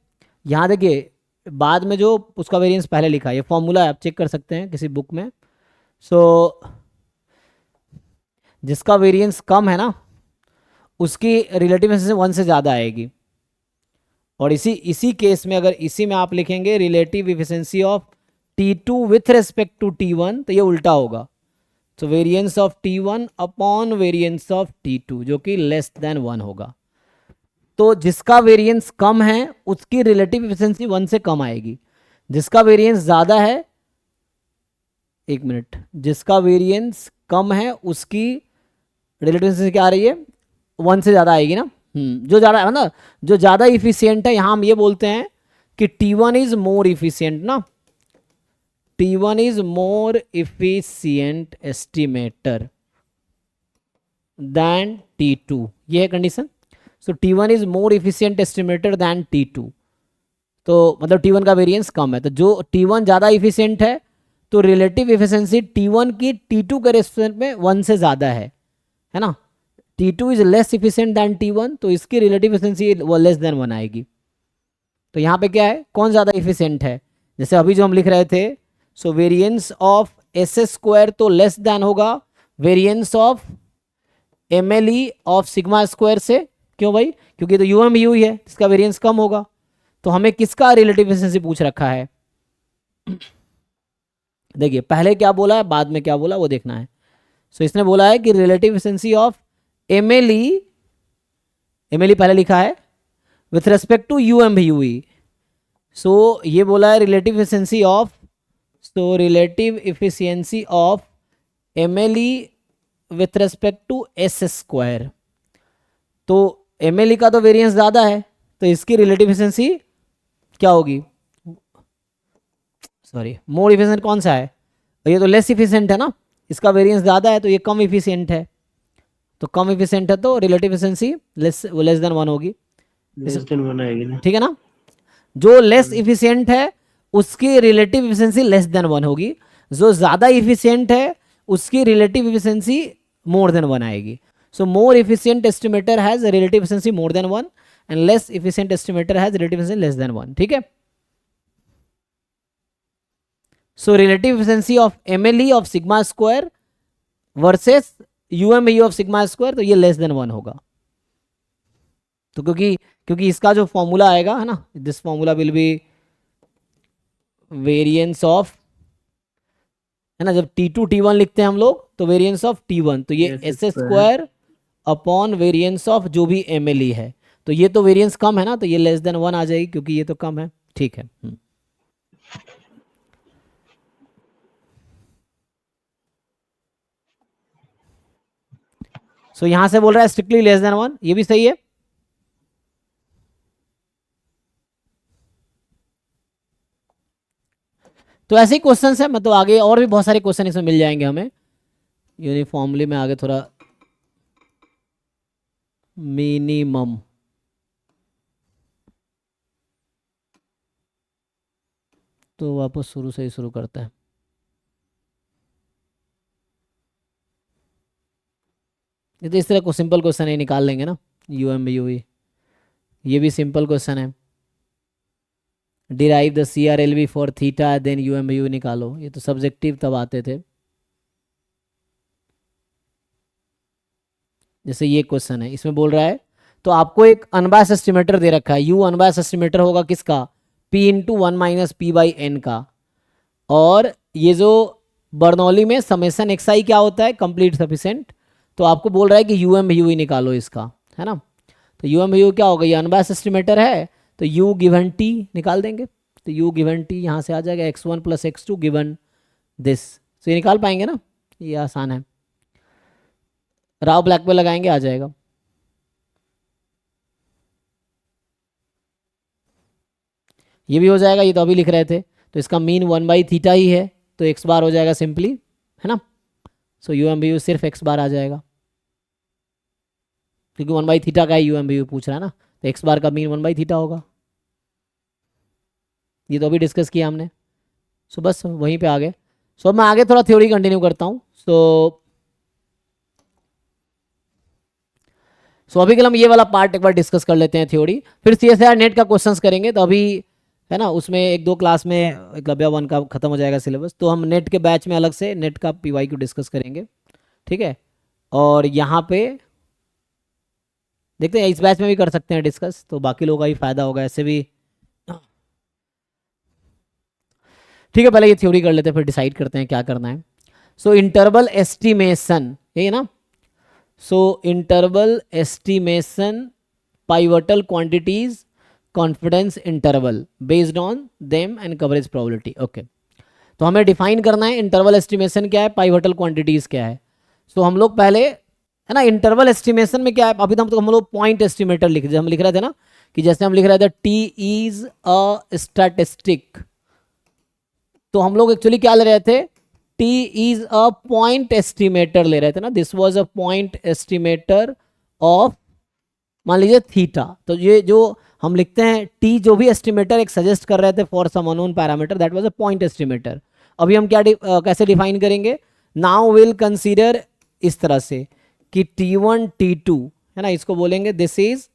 यहाँ देखिए बाद में जो उसका वेरिएंस पहले लिखा है, ये फॉर्मूला आप चेक कर सकते हैं किसी बुक में। सो जिसका वेरिएंस कम है ना उसकी रिलेटिव एफिशिएंसी 1 से ज़्यादा आएगी। और इसी केस में अगर इसी में आप लिखेंगे relative efficiency of T2 with respect to T1, तो ये उल्टा होगा। तो variance of T1 upon variance of T2 जो कि लेस देन 1 होगा। तो जिसका वेरिएंस कम है उसकी रिलेटिव एफिशिएंसी 1 से कम आएगी, जिसका वेरिएंस ज़्यादा है, एक मिनट, जिसका वेरिएंस कम है उसकी रिलेटिव एफिशिएंसी क्या आ रही है, 1 से ज़्यादा आएगी ना। जो ज़्यादा है ना, जो ज़्यादा इफिशियंट है, यहाँ हम ये बोलते हैं कि T1 इज मोर इफिशियंट ना, T1 is more efficient estimator than T2, ये है condition. So T1 is more efficient estimator than T2, तो मतलब T1 का वेरिएंस कम है। तो जो T1 ज़्यादा इफिशियंट है तो रिलेटिव एफिशिएंसी T1 की T2 के रेस्पेक्ट में 1 से ज़्यादा है ना। T2 is less efficient then T1, तो इसकी रिलेटिव एफिशिएंसी वो लेस देन 1 आएगी। तो यहाँ पे क्या है, कौन ज़्यादा इफिशियंट है, जैसे अभी जो हम लिख रहे थे, सो वेरिएंस ऑफ SS स्क्वायर तो लेस देन होगा variance of MLE of sigma square से। क्यों भाई, क्योंकि तो UM यू ही है, इसका वेरिएंस कम होगा। तो हमें किसका रिलेटिव एफिशिएंसी पूछ रखा है, देखिए पहले क्या बोला है बाद में क्या बोला वो देखना है। सो इसने बोला है कि रिलेटिव एफिशिएंसी ऑफ MLE पहले लिखा है with respect to UM VUE। सो ये बोला है relative efficiency of, so relative efficiency of MLE with respect to SS square. तो MLE का तो वेरिएंस ज़्यादा है तो इसकी रिलेटिव एफिशिएंसी क्या होगी, सॉरी मोर इफिशियंट कौन सा है, ये तो लेस इफिशियंट है ना, इसका वेरिएंस ज़्यादा है तो ये कम इफिशियंट है। तो कम इफिशियंट है तो रिलेटिव एफिशिएंसी लेस देन 1 होगी,
लेस देन 1 आएगी ना,
ठीक है ना। जो लेस इफिशियंट है उसकी रिलेटिव एफिशिएंसी लेस देन 1 होगी, जो ज़्यादा इफिशियंट है उसकी रिलेटिव एफिशिएंसी मोर देन 1 आएगी। So more efficient estimator has relative efficiency more than 1 and less efficient estimator has relative efficiency less than 1, ठीक है। So relative efficiency of MLE of sigma square versus UME of sigma square, तो ये less than 1 होगा। तो क्योंकि इसका जो formula आएगा है ना, this formula will be variance of, है ना, जब T2 T1 लिखते हैं हम लोग तो वेरिएंस ऑफ T1, तो ये SS square upon variance of जो भी MLE है। तो ये तो वेरिएंस कम है ना, तो ये लेस देन 1 आ जाएगी क्योंकि ये तो कम है। ठीक है। सो यहां से बोल रहा है स्ट्रिक्टली लेस देन 1, ये भी सही है। तो ऐसे ही क्वेश्चन है, मतलब आगे और भी बहुत सारे क्वेश्चन इसमें मिल जाएंगे हमें। यूनिफॉर्मली में आगे थोड़ा मिनिमम, तो वापस शुरू से ही शुरू करते हैं। ये तो इस तरह को सिंपल क्वेश्चन है, निकाल लेंगे ना। यू एम यू, ये भी सिंपल क्वेश्चन है। Derive the C R L V for theta then U M U निकालो, ये तो सब्जेक्टिव तब आते थे। जैसे ये क्वेश्चन है, इसमें बोल रहा है तो आपको एक अनबायस एस्टिमेटर दे रखा है, यू अनबायस एस्टिमेटर होगा किसका, P into 1 minus P by N का। और ये जो बर्नौली में समेसन एक्स आई क्या होता है, कंप्लीट सफिशिएंट। तो आपको बोल रहा है कि यू एम यू ही निकालो इसका, है ना। तो यू एम यू क्या होगा, ये अनबायस एस्टिमेटर है, तो यू गिवन टी निकाल देंगे। तो यू गिवन टी यहाँ से आ जाएगा x1 plus x2 given this. तो ये निकाल पाएंगे ना, ये आसान है। राव ब्लैक पे लगाएंगे, आ जाएगा। ये भी हो जाएगा, ये तो अभी लिख रहे थे। तो इसका मीन 1/थीटा ही है, तो x बार हो जाएगा सिंपली, है ना। So U M B U सिर्फ x बार आ जाएगा, क्योंकि 1/थीटा का यू एम बी यू पूछ रहा है ना, तो x बार का मीन 1/थीटा होगा। ये तो अभी डिस्कस किया हमने। सो बस वहीं पे आ गए। सो अब मैं आगे थोड़ा थ्योरी कंटिन्यू करता हूँ। सो अभी के लिए हम ये वाला पार्ट एक बार डिस्कस कर लेते हैं थ्योरी, फिर CSIR नेट का क्वेश्चंस करेंगे। तो अभी है ना, उसमें 1-2 क्लास में एकलव्य 1 का खत्म हो जाएगा सिलेबस, तो हम नेट के बैच में अलग से नेट का PYQ डिस्कस करेंगे, ठीक है। और यहाँ पे देखते हैं, इस बैच में भी कर सकते हैं डिस्कस, तो बाकी लोगों का भी फायदा होगा ऐसे भी। ठीक है, पहले ये थ्योरी कर लेते हैं, फिर डिसाइड करते हैं क्या करना है। सो इंटरवल एस्टिमेशन, यही है ना। So interval estimation pivotal quantities confidence interval based on them and coverage probability। Okay, तो हमें डिफाइन करना है इंटरवल एस्टिमेशन क्या है, पाइवटल क्वांटिटीज क्या है। सो हम लोग पहले, है ना, इंटरवल एस्टिमेशन में क्या है, अभी तो हम लोग पॉइंट एस्टिमेटर हम लिख रहे थे ना, कि जैसे हम लिख रहे थे टी इज अ स्टैटिस्टिक, तो हम लोग एक्चुअली क्या ले रहे थे, T is a point estimator ले रहे थे ना। This was a point estimator of, मान लीजिए थीटा। तो ये जो हम लिखते हैं टी, जो भी एस्टिमेटर एक सजेस्ट कर रहे थे for some unknown parameter, that was a point estimator. अभी हम क्या कैसे डिफाइन करेंगे, नाउ विल कंसीडर इस तरह से कि T1 T2, है ना, इसको बोलेंगे दिस इज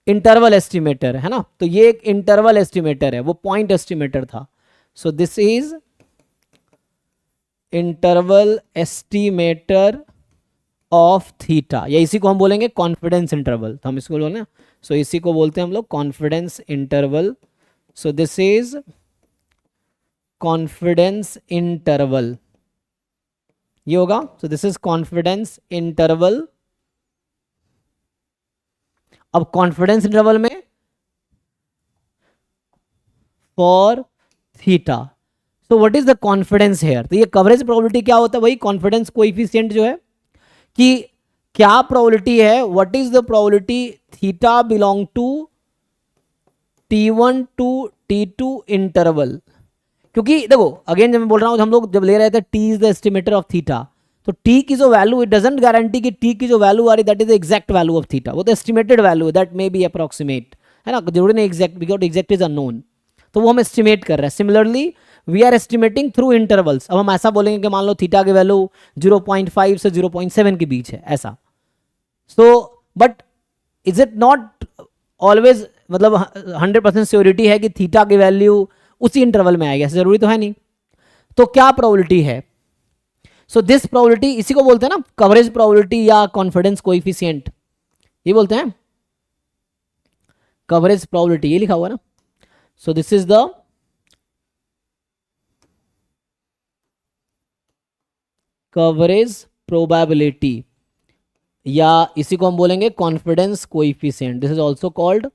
इंटरवल एस्टिमेटर, है ना। तो ये एक इंटरवल एस्टिमेटर है, वो पॉइंट एस्टिमेटर था। So this is interval estimator of theta, या इसी को हम बोलेंगे कॉन्फिडेंस इंटरवल। तो हम इसको बोलेंगे, सो इसी को बोलते हैं हम लोग confidence interval. So this is confidence interval, ये होगा। So this is confidence interval. अब कॉन्फिडेंस इंटरवल में for theta, so what is the confidence here, तो ये कवरेज प्रोबेबिलिटी क्या होता है, वही कॉन्फिडेंस कोएफिशिएंट जो है, कि क्या प्रोबेबिलिटी है, what is the probability theta belong to T1 to T2 interval. क्योंकि देखो अगेन, जब मैं बोल रहा हूं, हम लोग जब ले रहे थे T is the estimator of theta, तो टी की जो वैल्यू, इट डजंट गारंटी कि टी की जो वैल्यू आ रही that is the exact value of theta, वो तो एस्टिमेटेड वैल्यू है, दैट मे बी अप्रोक्सीमेट, है ना, जरूरी नहीं exact, because exact is unknown, तो वो हम एस्टिमेट कर रहे हैं। Similarly we are estimating through intervals. अब हम ऐसा बोलेंगे कि मान लो थीटा की वैल्यू 0.5 से 0.7 के बीच है, ऐसा। So but is it not always, मतलब 100% श्योरिटी है कि थीटा की वैल्यू उसी इंटरवल में आएगी, ऐसा जरूरी तो है नहीं। तो क्या प्रोबेबिलिटी है, सो दिस प्रोबेबिलिटी, इसी को बोलते हैं ना कवरेज प्रोबेबिलिटी या कॉन्फिडेंस कोएफिशिएंट, ये बोलते हैं कवरेज प्रोबेबिलिटी, ये लिखा हुआ ना। So this is the coverage probability या इसी को हम बोलेंगे confidence coefficient. This is also called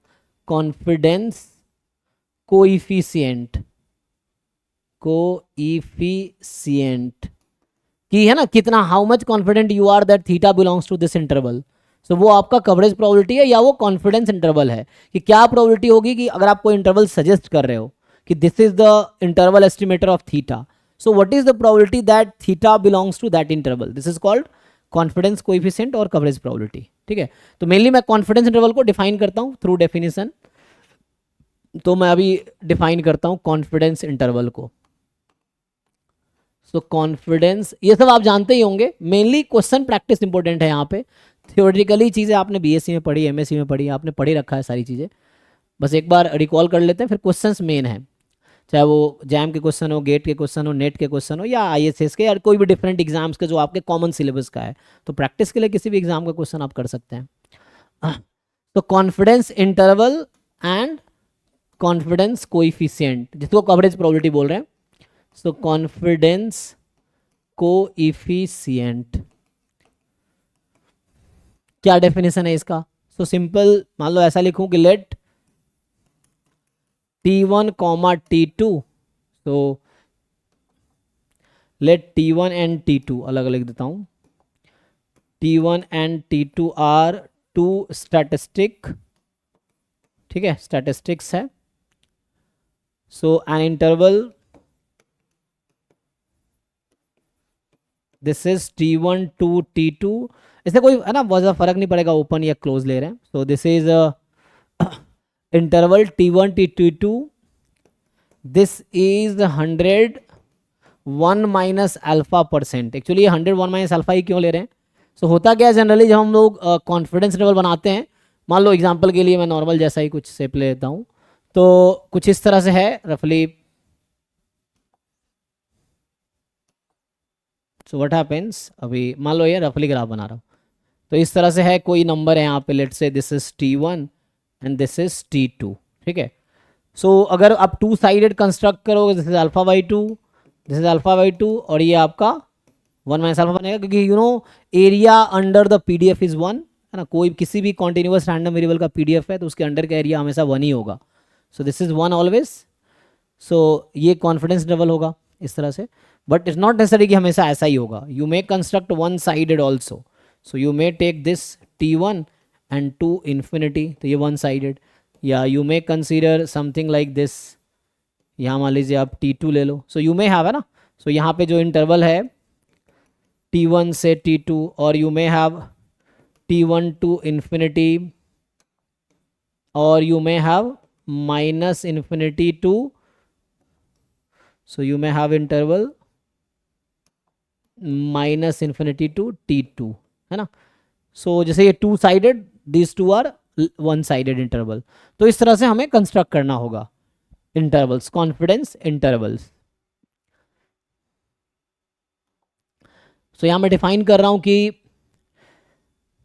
confidence coefficient. Coefficient कि है ना कितना, how much confident you are that theta belongs to this interval. So वो आपका कवरेज प्रोबेबिलिटी है या वो कॉन्फिडेंस इंटरवल है कि क्या प्रोबेबिलिटी होगी कि अगर आप कोई इंटरवल सजेस्ट कर रहे हो कि this is the interval estimator of theta, so what is the probability that theta belongs to that interval. This is called confidence coefficient और कवरेज प्रोबेबिलिटी। ठीक है, तो मेनली मैं कॉन्फिडेंस इंटरवल को डिफाइन करता हूँ थ्रू डेफिनेशन। तो मैं अभी डिफाइन करता हूँ कॉन्फिडेंस इंटरवल को। सो कॉन्फिडेंस, ये सब आप जानते ही होंगे, मेनली क्वेश्चन प्रैक्टिस इंपॉर्टेंट है यहाँ पे। थियोरेटिकली चीज़ें आपने बीएससी में पढ़ी, एमएससी में पढ़ी, आपने पढ़ी रखा है सारी चीज़ें, बस एक बार रिकॉल कर लेते हैं, फिर क्वेश्चंस मेन है, चाहे वो जैम के क्वेश्चन हो, गेट के क्वेश्चन हो, नेट के क्वेश्चन हो, या आईएसएस के, या कोई भी डिफरेंट एग्जाम्स के जो आपके कॉमन सिलेबस का है। तो प्रैक्टिस के लिए किसी भी एग्जाम का क्वेश्चन आप कर सकते हैं। तो confidence interval and confidence coefficient, जिसको कवरेज प्रोबेबिलिटी बोल रहे हैं। सो कॉन्फिडेंस कोइफिशिएंट क्या डेफिनेशन है इसका। सो सिंपल, मान लो ऐसा लिखूं कि लेट T1 कॉमा T2, तो लेट T1 एंड T2 अलग अलग देता हूं। T1 and T2 are to statistic, ठीक है, स्टैटिस्टिक्स है। So an interval, this is T1 to T2, इससे कोई है ना बहुत ज़्यादा फर्क नहीं पड़ेगा ओपन या क्लोज ले रहे हैं। सो this is interval T1 to T2, this is 100 1 minus alpha percent. Actually ये 100 1 माइनस अल्फा ही क्यों ले रहे हैं। सो होता क्या है जनरली जब हम लोग कॉन्फिडेंस इंटरवल बनाते हैं, मान लो एग्जांपल के लिए मैं नॉर्मल जैसा ही कुछ शेप ले लेता हूँ, तो कुछ इस तरह से है रफली। सो व्हाट हैपेंस, अभी मान लो ये रफली ग्राफ बना रहा हूँ, तो इस तरह से है, कोई नंबर है यहाँ पे, let's say this is T1 and this is T2, ठीक है। सो अगर आप टू साइडेड कंस्ट्रक्ट करोगे, this is alpha by two, this is alpha by two, और ये आपका 1 माइनस अल्फा बनेगा, क्योंकि you know area under the PDF is 1, है ना, कोई किसी भी कॉन्टिन्यूअस रैंडम वेरिएबल का पीडीएफ है तो उसके अंडर का एरिया हमेशा 1 ही होगा। So this is 1 always. So ये कॉन्फिडेंस इंटरवल होगा इस तरह से, बट इट्स नॉट नेसेसरी कि हमेशा ऐसा ही होगा। You may construct one sided also. So you may take this T1 and to infinity, तो ये वन साइडेड, या you may consider something like this, यहाँ मान लीजिए आप T2 ले लो। सो यू मे हैव, है ना, सो यहाँ पे जो इंटरवल है T1 से T2, और you may have T1 to infinity, और you may have minus infinity to, so you may have interval minus infinity to T2, है ना। so जैसे ये two sided, these two are one sided interval, तो इस तरह से हमें कंस्ट्रक्ट करना होगा इंटरवल्स, कॉन्फिडेंस इंटरवल्स। सो यहाँ मैं डिफाइन कर रहा हूँ कि,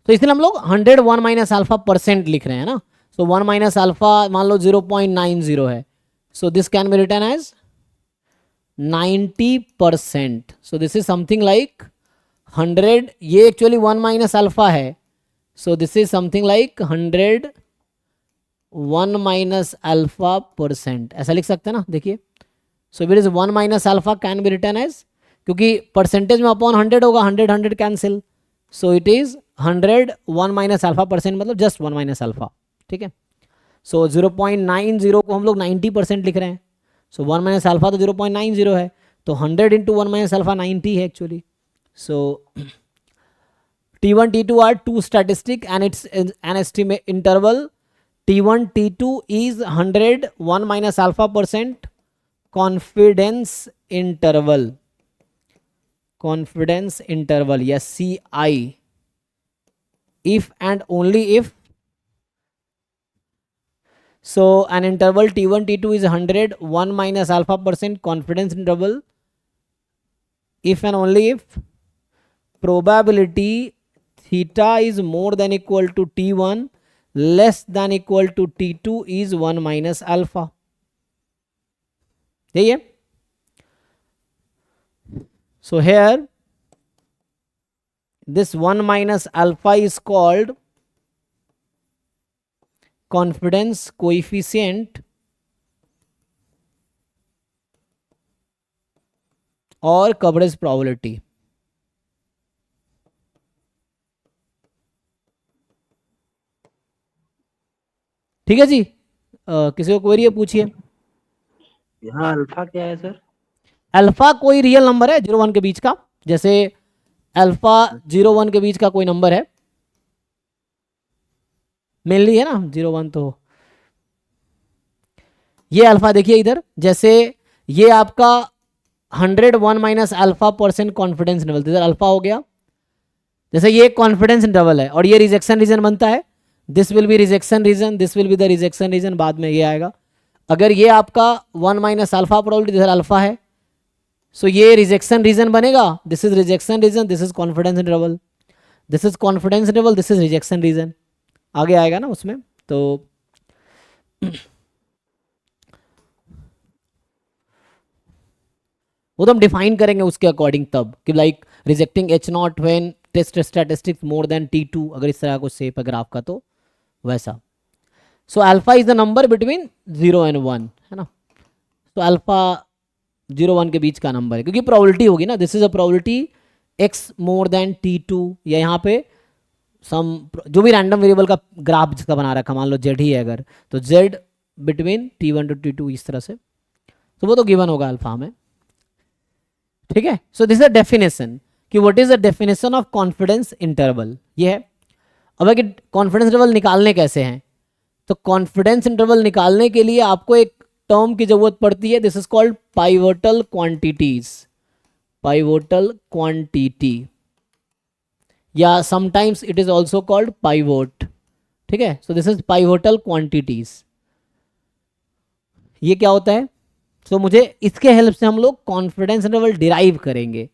तो इसलिए हम लोग 100 1 माइनस अल्फा परसेंट लिख रहे हैं ना। सो 1 माइनस अल्फा मान लो 0.90 है, so this can be written as 90%। So this is something like 100, ये एक्चुअली 1 माइनस अल्फा है, so this is something like 100 1 minus alpha percent, ऐसा लिख सकते हैं ना, देखिए। So it is 1 minus alpha can be written as, क्योंकि percentage में अपॉन 100 होगा, 100 100 cancel, so it is 100 1 minus alpha percent, मतलब जस्ट 1 माइनस अल्फा, ठीक है। सो 0.90 को हम लोग 90% लिख रहे हैं, सो 1 माइनस अल्फा तो 0.90 है, तो 100 इंटू 1 माइनस अल्फा 90 है actually. So T1 T2 are two statistic and it's an estimate interval T1 T2 is 100 1 minus alpha percent confidence interval, confidence interval, yes, CI, if and only if, so an interval T1 T2 is 100 1 minus alpha percent confidence interval if and only if probability theta is more than equal to T1 less than equal to T2 is 1 minus alpha, यही है। So here this 1 minus alpha is called confidence coefficient और coverage probability. ठीक है जी, किसी को query है पूछिए।
यहाँ अल्फा क्या है सर?
अल्फा कोई रियल नंबर है 0-1 के बीच का, जैसे अल्फा 0-1 के बीच का कोई नंबर है, मेनली है ना 0-1, तो ये अल्फा देखिए इधर, जैसे ये आपका 101 माइनस अल्फा % कॉन्फिडेंस इंटरवल, इधर अल्फा हो गया। जैसे ये कॉन्फिडेंस इंटरवल है और ये रिजेक्शन रीजन बनता है, this will be rejection region, this will be the rejection region, बाद में ये आएगा। अगर ये आपका 1 माइनस अल्फा प्रोबेबिलिटी, इधर अल्फा है, सो ये रिजेक्शन रीजन बनेगा, this is rejection region, this is confidence interval, this is confidence interval, this is rejection region, आगे आएगा ना उसमें। तो वो तो हम डिफाइन करेंगे उसके अकॉर्डिंग तब, कि like rejecting H0 when test statistics more than T2, अगर इस तरह कुछ शेप है ग्राफ का तो वैसा। So alpha is the number between 0 and 1, है ना। तो अल्फा 0-1 के बीच का नंबर है, क्योंकि प्रोबेबिलिटी होगी ना, this is a probability x more than T2, या यहाँ पे सम जो भी रैंडम वेरिएबल का ग्राफ जिसका बना रखा, मान लो z ही है अगर, तो z between T1 to T2 इस तरह से, तो वो तो गिवन होगा अल्फा में। ठीक है, so this is a definition कि what is the definition of confidence interval, ये है। अब अगर कॉन्फिडेंस इंटरवल निकालने कैसे हैं, तो कॉन्फिडेंस इंटरवल निकालने के लिए आपको एक टर्म की जरूरत पड़ती है, this is called pivotal quantities, pivotal quantity, या sometimes it is also called pivot. ठीक है, so this is pivotal quantities. ये क्या होता है, सो मुझे इसके हेल्प से हम लोग कॉन्फिडेंस इंटरवल डिराइव करेंगे।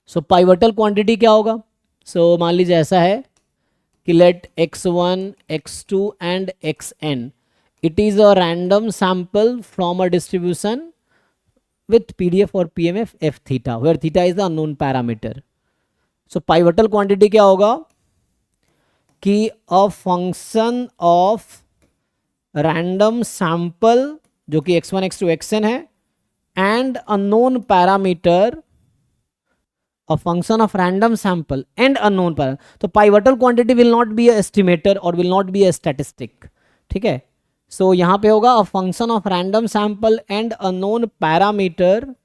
सो पाइवोटल क्वांटिटी क्या होगा, सो मान लीजिए ऐसा है कि let x1 x2 and xn it is a random sample from a distribution with PDF or PMF f theta where theta is the unknown parameter. So pivotal quantity क्या होगा कि a function of random sample जो कि x1 x2 xn है and unknown parameter, a function of random sample and unknown parameter. तो pivotal quantity will not be a estimator or will not be a statistic. ठीक है, सो यहां पे होगा a function of random sample and unknown parameter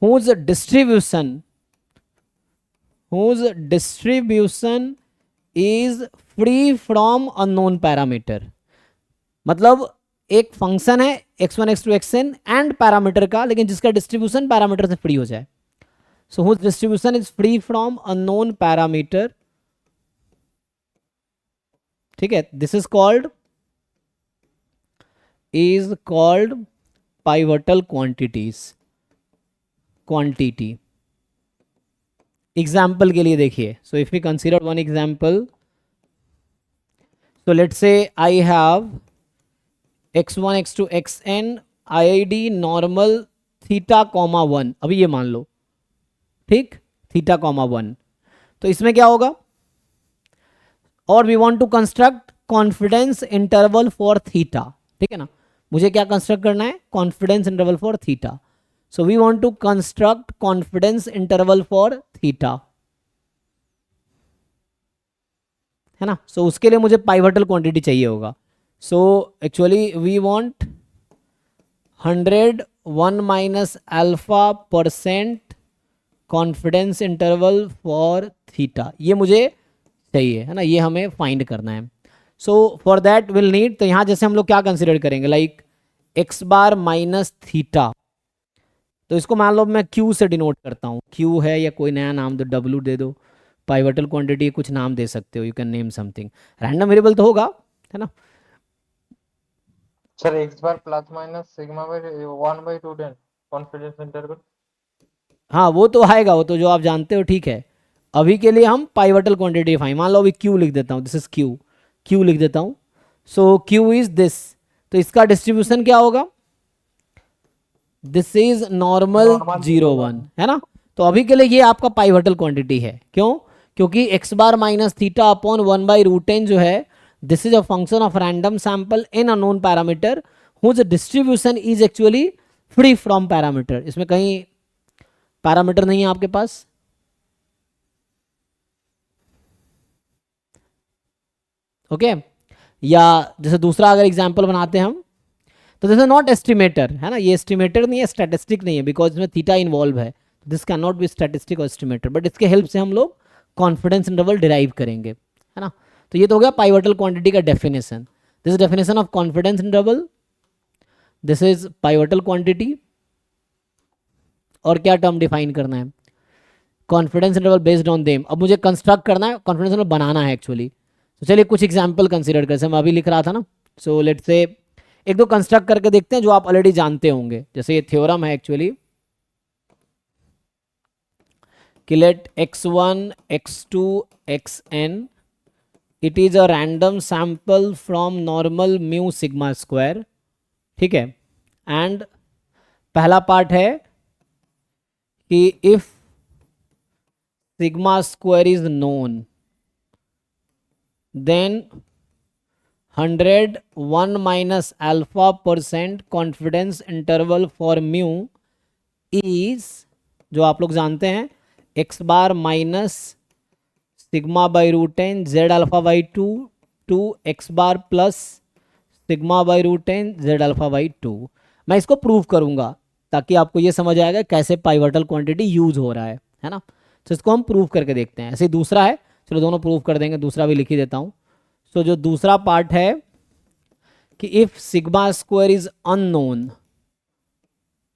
whose distribution is free from unknown parameter। मतलब एक function है x1 x2 xn and parameter का, लेकिन जिसका डिस्ट्रीब्यूशन पैरामीटर से फ्री हो जाए, so whose distribution is free from unknown parameter. ठीक है, this is called pivotal quantity. Example के लिए देखिए, so if we consider one example, so let's say I have x1 x2 xn IID normal theta comma 1, अभी ये मान लो, ठीक, theta comma 1, तो इसमें क्या होगा, और we want to construct confidence interval for theta. ठीक है ना, मुझे क्या कंस्ट्रक्ट करना है, confidence interval for theta. So we want to construct confidence interval for theta, है ना। सो उसके लिए मुझे पाइवोटल क्वांटिटी चाहिए होगा। So actually we want 101 minus alpha % confidence interval for theta, ये मुझे चाहिए, है ना, ये हमें फाइंड करना है। So for that we'll need, तो यहाँ जैसे हम लोग क्या कंसिडर करेंगे, like x bar minus theta, तो इसको मान लो मैं q से डिनोट करता हूँ, q है या कोई नया नाम दो, w दे दो, पाइवोटल क्वांटिटी कुछ नाम दे सकते हो, you can name something, random variable तो होगा, है ना।
Sir x bar plus minus sigma bye 1/2 10 confidence interval.
हाँ वो तो आएगा, वो तो जो आप जानते हो, ठीक है। अभी के लिए हम पाइवोटल क्वांटिटी फाइन, मान लो अभी q लिख देता हूँ, दिस इज q लिख देता हूँ। सो q इज दिस, तो इसका डिस्ट्रीब्यूशन क्या होगा, दिस इज नॉर्मल
Normal
0 1, है ना। तो अभी के लिए ये आपका पाइवटल क्वांटिटी है। क्यों? क्योंकि x bar minus theta upon 1/√10 जो है, this is a function of random sample in unknown parameter whose distribution is actually free from parameter. इसमें कहीं पैरामीटर नहीं है आपके पास। ओके या जैसे दूसरा अगर एग्जांपल बनाते हैं हम, तो दिस इज नॉट एस्टिमेटर, है ना। ये एस्टिमेटर नहीं है, स्टैटिस्टिक नहीं है, बिकॉज इसमें थीटा इन्वॉल्व है। This can not be statistic और एस्टिमेटर, बट इसके हेल्प से हम लोग कॉन्फिडेंस इंटरवल डिराइव करेंगे, है ना। तो ये तो हो गया पाइवटल क्वांटिटी का definition. This is definition of confidence interval, this is pivotal quantity. और क्या टर्म डिफाइन करना है? Confidence interval based on them. अब मुझे कंस्ट्रक्ट करना है, कॉन्फिडेंस इंटरवल बनाना है एक्चुअली। तो चलिए कुछ एग्जाम्पल कंसिडर करते हैं। मैं अभी लिख रहा था ना, सो लेट्स से एक दो कंस्ट्रक्ट करके देखते हैं जो आप ऑलरेडी जानते होंगे। जैसे ये थ्योरम है एक्चुअली कि let x1 x2 xn it is a random sample from normal mu sigma square, ठीक है। एंड पहला पार्ट है कि if sigma square is known then 100 minus alpha % confidence interval for mu is, जो आप लोग जानते हैं, x bar minus sigma by √10 z alpha by 2 to x bar plus sigma by √10 z alpha by 2। मैं इसको prove करूंगा ताकि आपको ये समझ आएगा कैसे पाइवटल क्वांटिटी यूज हो रहा है ना। तो इसको हम प्रूव करके देखते हैं। ऐसे ही दूसरा है, चलो दोनों प्रूव कर देंगे, दूसरा भी लिख ही देता हूँ। सो जो दूसरा पार्ट है कि if sigma square is unknown,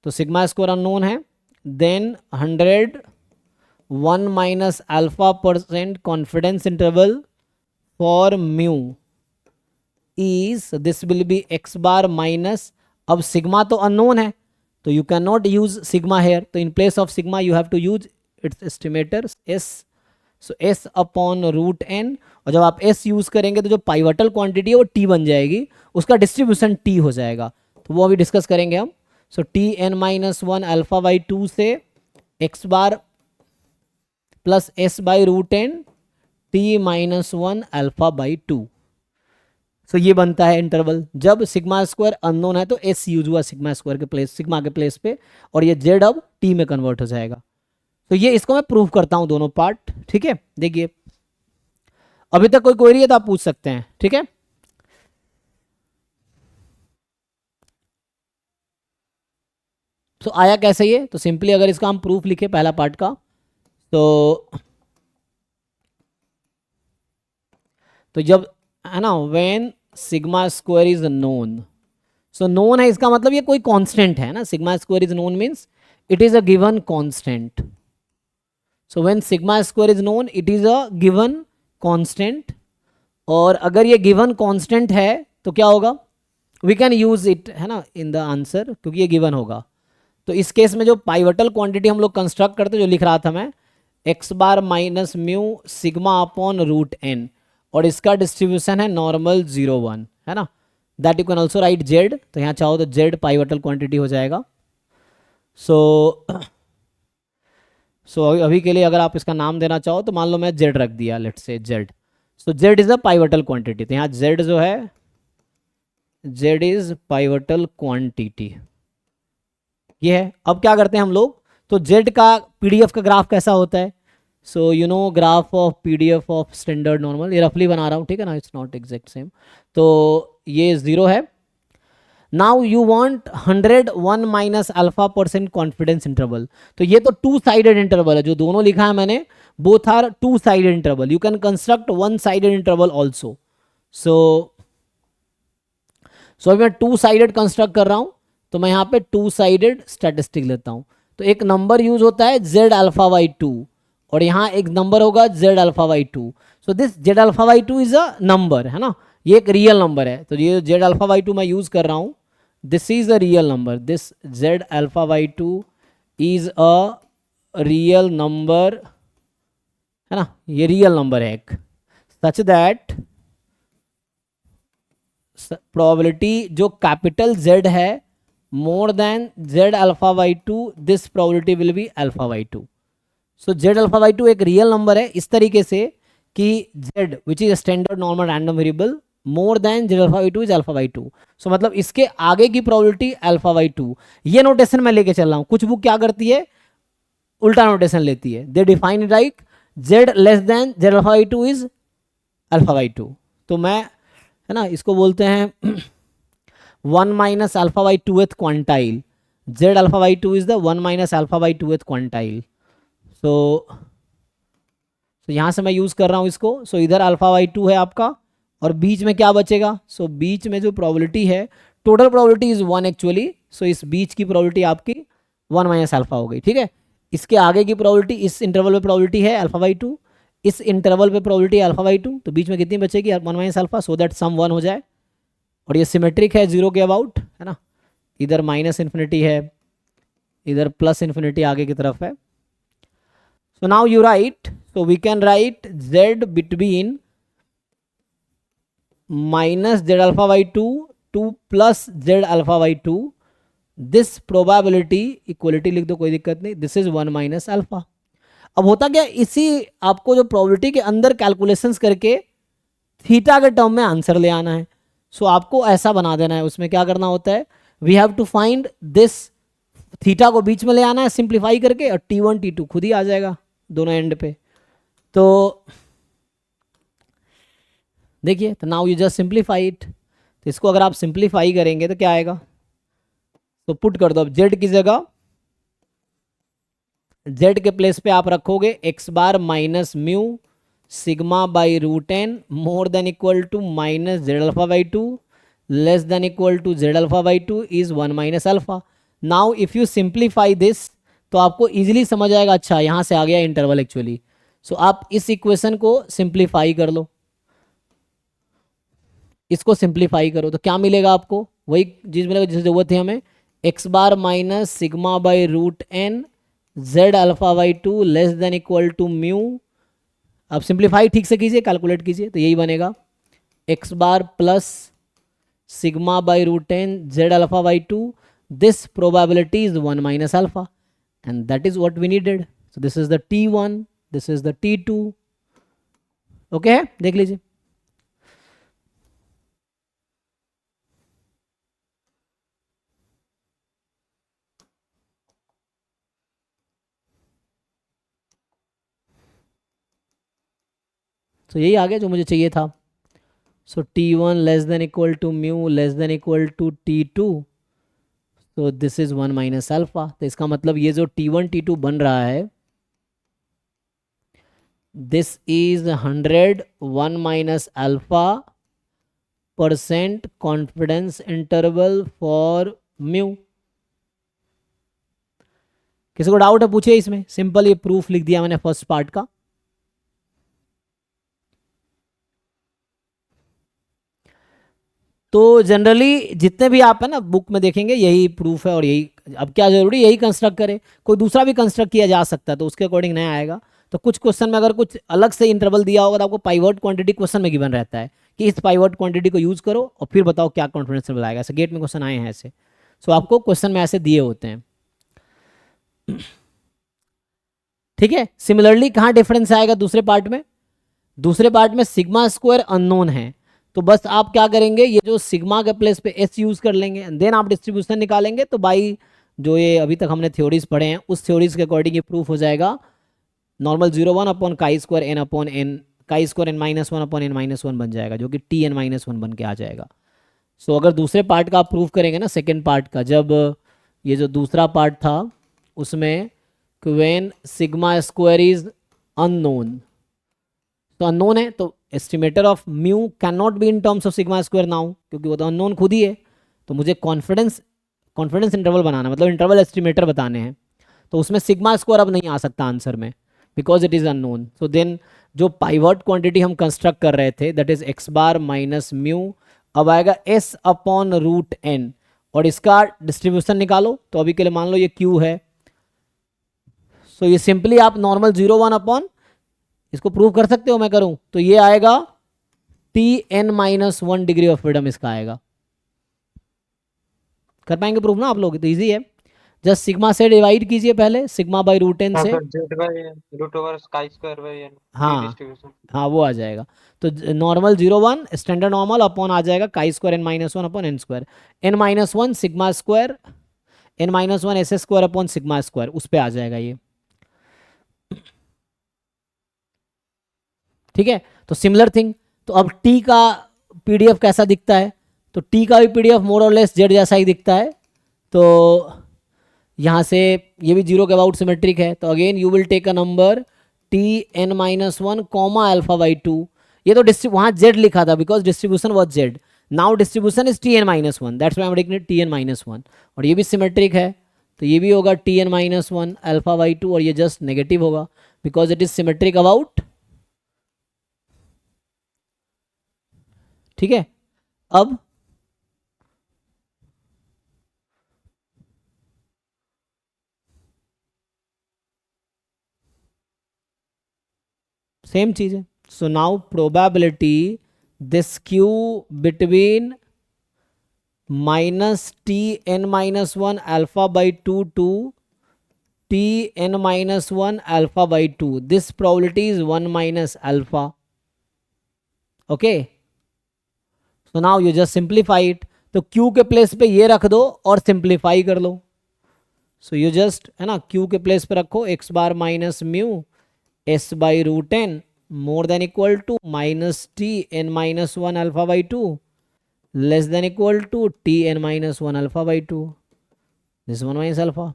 तो सिग्मा स्क्वायर अननोन है, then 101 minus alpha % confidence interval for mu is, this will be x bar minus, अब सिग्मा तो अननोन है तो you can not use sigma here, तो in place of sigma you have to use its estimator S. So S upon √n, और जब आप S use करेंगे तो जो पाइवटल क्वांटिटी है वो टी बन जाएगी, उसका डिस्ट्रीब्यूशन टी हो जाएगा, तो वो अभी डिस्कस करेंगे हम। सो Tn-1 अल्फा बाई 2 से X bar plus s by √n T-1 alpha by 2। सो ये बनता है इंटरवल। जब सिग्मा स्क्वायर अननोन है तो एस यूज हुआ सिग्मा स्क्वायर के प्लेस, सिग्मा के प्लेस पे, और ये जेड अब टी में कन्वर्ट हो जाएगा। तो ये इसको मैं प्रूव करता हूं दोनों पार्ट, ठीक है। देखिए अभी तक कोई क्वेरी है तो आप पूछ सकते हैं, ठीक है। तो आया कैसे ये? तो सिंपली अगर इसका हम प्रूफ लिखे पहला पार्ट का, तो जब, है ना, when sigma square is known, so known है इसका मतलब ये कोई कांस्टेंट है ना। Sigma square is known means it is a given constant. So when sigma square is known it is a given constant, और अगर ये गिवन कांस्टेंट है तो क्या होगा, वी कैन यूज इट, है ना, इन द आंसर, क्योंकि ये गिवन होगा। तो इस केस में जो पाइवटल क्वांटिटी हम लोग कंस्ट्रक्ट करते, जो लिख रहा था मैं, x bar minus mu sigma upon √n, और इसका डिस्ट्रीब्यूशन है नॉर्मल 0 1, है ना। That you can also right Z, तो यहाँ चाहो तो जेड पाइवटल क्वांटिटी हो जाएगा। सो अभी के लिए अगर आप इसका नाम देना चाहो तो मान लो मैं जेड रख दिया, let's say Z. So Z is a pivotal quantity, तो यहाँ जेड जो है, जेड इज पाइवटल क्वांटिटी, ये है। अब क्या करते हैं हम लोग, तो जेड का पीडीएफ का ग्राफ कैसा होता है? So you know graph of PDF of standard normal, ये रफली बना रहा हूँ, ठीक है ना, इट्स नॉट एग्जैक्ट सेम। तो ये 0 है। Now you want 101 minus alpha % confidence interval, तो ये तो 2 साइडेड इंटरवल है, जो दोनों लिखा है मैंने, both are 2 sided interval. You can construct 1 sided interval also. सो मैं 2 साइडेड कंस्ट्रक्ट कर रहा हूं, तो मैं यहाँ पे 2 साइडेड स्टैटिस्टिक लेता हूं। तो एक नंबर यूज होता है z अल्फा बाई 2, और यहाँ एक नंबर होगा z alpha by 2। So this z alpha by 2 is a number, है ना, ये एक रियल नंबर है। तो ये z अल्फा बाई 2 मैं यूज कर रहा हूँ, this is a real number, this z alpha by 2 is a real number, है ना, ये रियल नंबर है एक, सच दैट प्रोबेबिलिटी जो कैपिटल Z है more than z alpha by 2, this probability will be alpha by 2. So z alpha by 2 एक real number है इस तरीके से कि z which is a standard normal random variable more than z alpha by 2 is alpha by 2. So मतलब इसके आगे की probability alpha by 2. ये नोटेशन मैं लेके चल रहा हूँ. कुछ बुक क्या करती है, उल्टा नोटेशन लेती है. They define it like z less than z alpha by 2 is alpha by 2. तो मैं है ना इसको बोलते हैं 1 minus alpha by 2th quantile. Z alpha by 2 is the 1 minus alpha by 2th quantile. So यहाँ से मैं यूज़ कर रहा हूँ इसको. So इधर alpha by 2 है आपका और बीच में क्या बचेगा. So बीच में जो probability है, total probability is 1 actually. So इस बीच की probability आपकी 1 minus alpha हो गई. ठीक है. इसके आगे की probability, इस इंटरवल पे probability है alpha by 2, इस इंटरवल पे probability alpha by 2. तो बीच में कितनी बचेगी 1 minus alpha, so that sum 1 हो जाए. और ये सिमेट्रिक है जीरो के अबाउट, है ना. इधर माइनस इन्फिनिटी है, इधर प्लस इन्फिनिटी आगे की तरफ है. So now you write, so we can write z between minus Z alpha by 2 to plus z alpha by 2. This probability, equality लिख दो कोई दिक्कत नहीं, दिस इज 1 माइनस अल्फा. अब होता क्या, इसी आपको जो प्रोबेबिलिटी के अंदर कैलकुलेशंस करके थीटा के टर्म में आंसर ले आना है. सो आपको ऐसा बना देना है. उसमें क्या करना होता है, we have to find this, theta को बीच में ले आना है सिंप्लीफाई करके, और T1 T2 खुद ही आ जाएगा दोनों एंड पे. तो देखिए, तो now you just simplify it. तो इसको अगर आप सिंप्लीफाई करेंगे तो क्या आएगा, तो पुट कर दो. अब z की जगह, z के प्लेस पे आप रखोगे x bar minus mu sigma by root N more than equal to minus Z alpha by 2 less than equal to z alpha by 2 is 1 minus alpha. Now if you simplify this तो आपको easily समझ आएगा, अच्छा यहाँ से आ गया interval actually. सो आप इस इक्वेशन को सिंप्लीफाई कर लो, इसको सिंप्लीफाई करो तो क्या मिलेगा आपको, वही चीज मिलेगा जिसकी जरूरत थी हमें. x bar minus sigma by root N Z alpha by 2 less than equal to mu. अब सिंप्लीफाई ठीक से कीजिए, कैलकुलेट कीजिए, तो यही बनेगा x bar plus sigma by root N Z alpha by 2. This probability is 1 minus alpha and that is what we needed. So this is the T1, this is the T2. Okay, देख लीजिए. तो यही आ गया जो मुझे चाहिए था. So T1 less than equal to mu less than equal to T2. तो दिस इज 1 माइनस अल्फा. तो इसका मतलब ये जो T1 T2 बन रहा है, this is 101 minus alpha % confidence interval for mu. किसी को डाउट है पूछिए इसमें. सिंपल ये प्रूफ लिख दिया मैंने फर्स्ट पार्ट का. तो जनरली जितने भी आप है ना बुक में देखेंगे यही प्रूफ है, और यही, अब क्या जरूरी यही कंस्ट्रक्ट करे, कोई दूसरा भी कंस्ट्रक्ट किया जा सकता है तो उसके अकॉर्डिंग नया आएगा. तो कुछ क्वेश्चन में अगर कुछ अलग से इंटरवल दिया होगा तो आपको पाइवट क्वांटिटी क्वेश्चन में गिवन रहता है कि इस पाइवट क्वांटिटी को यूज करो और फिर बताओ क्या कॉन्फिडेंस इंटरवल आएगा. ऐसे गेट में क्वेश्चन आए हैं ऐसे. सो आपको क्वेश्चन में ऐसे दिए होते हैं. ठीक है. सिमिलरली कहाँ डिफरेंस आएगा दूसरे पार्ट में, दूसरे पार्ट में सिग्मा स्क्वायर अननोन है. तो बस आप क्या करेंगे, ये जो सिग्मा के प्लेस पे s यूज कर लेंगे, देन आप डिस्ट्रीब्यूशन निकालेंगे. तो बाई जो ये अभी तक हमने थ्योरीज पढ़े हैं उस थ्योरीज के अकॉर्डिंग ये प्रूफ हो जाएगा. Normal 0 1 upon chi square n upon n, chi square n minus 1 upon n minus 1 बन जाएगा, जो कि Tn माइनस 1 बन के आ जाएगा. सो अगर दूसरे पार्ट का आप प्रूफ करेंगे ना, सेकेंड पार्ट का, जब ये जो दूसरा पार्ट था उसमें when sigma square is unknown, तो अननोन है तो estimator of mu can not be in terms of sigma square now, क्योंकि वो तो अननोन खुद ही है. तो मुझे कॉन्फिडेंस इंटरवल बनाना, मतलब इंटरवल एस्टिमेटर बताने हैं. तो उसमें सिग्मा स्क्वायर अब नहीं आ सकता आंसर में, because it is unknown. So then जो पाइवट क्वांटिटी हम कंस्ट्रक्ट कर रहे थे, that is x bar minus mu, अब आएगा s अपॉन रूट एन, और इसका डिस्ट्रीब्यूशन निकालो. तो अभी के लिए मान लो ये q है. सो ये सिंपली आप नॉर्मल 0 1 अपॉन, इसको प्रूव कर सकते हो, मैं करूं तो ये आएगा Tn minus 1 degree of freedom इसका आएगा. कर पाएंगे प्रूफ ना आप लोग? तो इजी है, जस्ट सिग्मा से डिवाइड कीजिए पहले, सिग्मा बाई रूट एन
हाँ
से।
Sir, z by root over chi square by n, ये
हाँ
डिस्ट्रीब्यूशन।
हाँ वो आ जाएगा। तो नॉर्मल 0 1 स्टैंडर्ड नॉर्मल अपॉन आ जाएगा chi square n minus one upon n square, n minus one sigma square n minus one s square upon sigma square, उस पर आ जाएगा ये। ठीक है, तो सिमिलर थिंग। तो अब टी का पीडीएफ कैसा दिखता है? तो टी का भी पीडीएफ मोर और लेस जेड जैसा ही दिखता है। तो यहाँ से ये भी जीरो के अबाउट सिमेट्रिक है। तो again you will take a number t n minus one comma alpha by two. ये तो वहाँ जेड लिखा था because distribution was z, now distribution is t n minus one, that's why I am taking t n minus one. और ये भी symmetric है, तो ये भी होगा t n minus one alpha by two, और ये जस्ट नेगेटिव होगा because it is symmetric about. ठीक है, अब सेम चीज है। So now probability this Q between minus t n minus one alpha by two to t n minus one alpha by two, this probability is one minus alpha. Okay, so now you just simplify it. तो Q के place पे ये रख दो और simplify कर लो। So you just है ना, क्यू के प्लेस पे रखो x bar minus mu s by root N more than equal to minus t n minus one alpha by two less than equal to t n minus one alpha by two, this one minus alpha.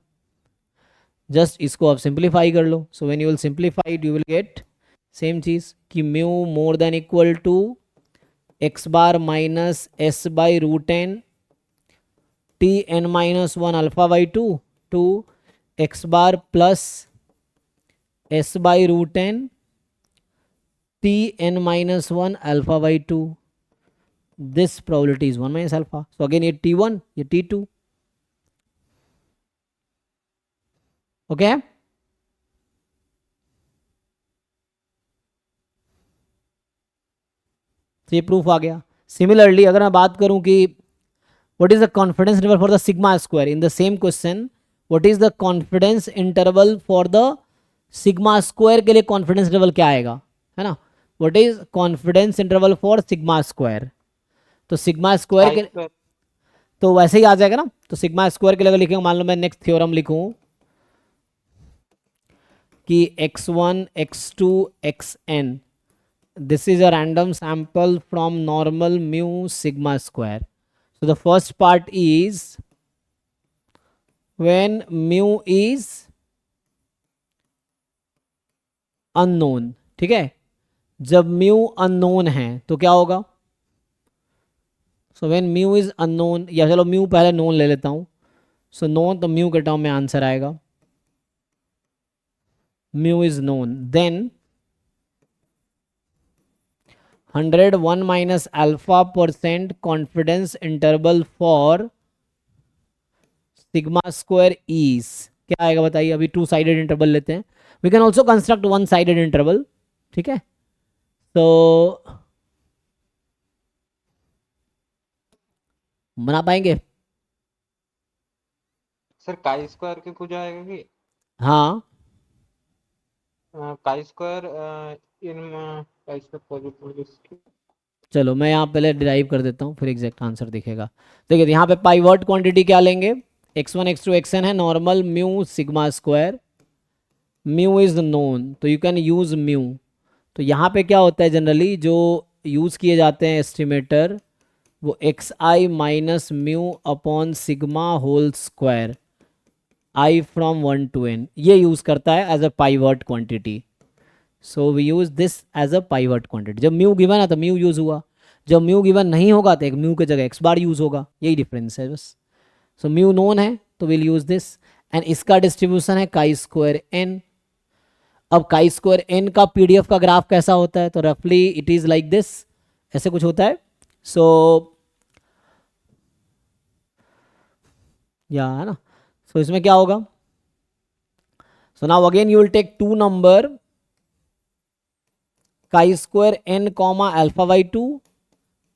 Just इसको आप simplify कर लो। So when you will simplify it you will get same चीज कि mu more than equal to x bar minus s by root n t n minus one alpha by two to x bar plus s by root n t n minus one alpha by two, this probability is one minus alpha. So again ये t one ये t two. Okay, तो ये proof आ गया। Similarly अगर मैं बात करूं कि what is the confidence interval for the sigma square in the same question, what is the confidence interval for the sigma square के लिए कॉन्फिडेंस इंटरवल क्या आएगा, है ना? What is confidence interval for sigma square? तो sigma square के
square.
तो वैसे ही आ जाएगा ना। तो सिग्मा स्क्वायर के लिए अगर लिखेंगे, मान लो मैं नेक्स्ट थ्योरम लिखूं कि x1 x2 xn, this is a random sample from normal mu sigma square. So the first part is when mu is unknown, ठीक है? जब mu unknown है तो क्या होगा? So when mu is unknown, या चलो mu पहले known ले लेता हूँ। So known तो mu के टर्म में आंसर आएगा, mu is known, then 101 minus alpha % confidence interval for sigma square is क्या आएगा बताइए? अभी टू साइडेड इंटरवल लेते हैं, we can also construct one sided interval, ठीक है? तो बना पाएंगे?
सर काई स्क्वायर के कुछ आएगा कि
हाँ,
काई स्क्वायर इन काई स्क्वायर पॉजिटिव।
चलो मैं यहाँ पहले डिराइव कर देता हूँ फिर एग्जैक्ट आंसर दिखेगा। देखिए यहाँ पे पाइवट क्वांटिटी क्या लेंगे? x1 x2 xn है normal mu sigma square, mu is known तो यू कैन यूज म्यू। तो यहाँ पे क्या होता है जनरली जो यूज़ किए जाते हैं एस्टिमेटर, वो x i minus mu upon sigma whole square i from 1 to n, ये यूज़ करता है as a pivot quantity. So we use this as a pivot quantity. जब म्यू गिवन है तो म्यू यूज हुआ, जब म्यू गिवन नहीं होगा तो एक म्यू की जगह एक्स बार यूज होगा, यही डिफरेंस है बस। सो म्यू नोन है तो विल यूज दिस, एंड इसका डिस्ट्रीब्यूशन है काई स्क्वायर एन। अब काई स्क्वायर एन का पीडीएफ का ग्राफ कैसा होता है? तो रफली इट इज लाइक दिस, ऐसे कुछ होता है। सो या है ना, सो इसमें क्या होगा? So now again you will take two number chi square n comma alpha by two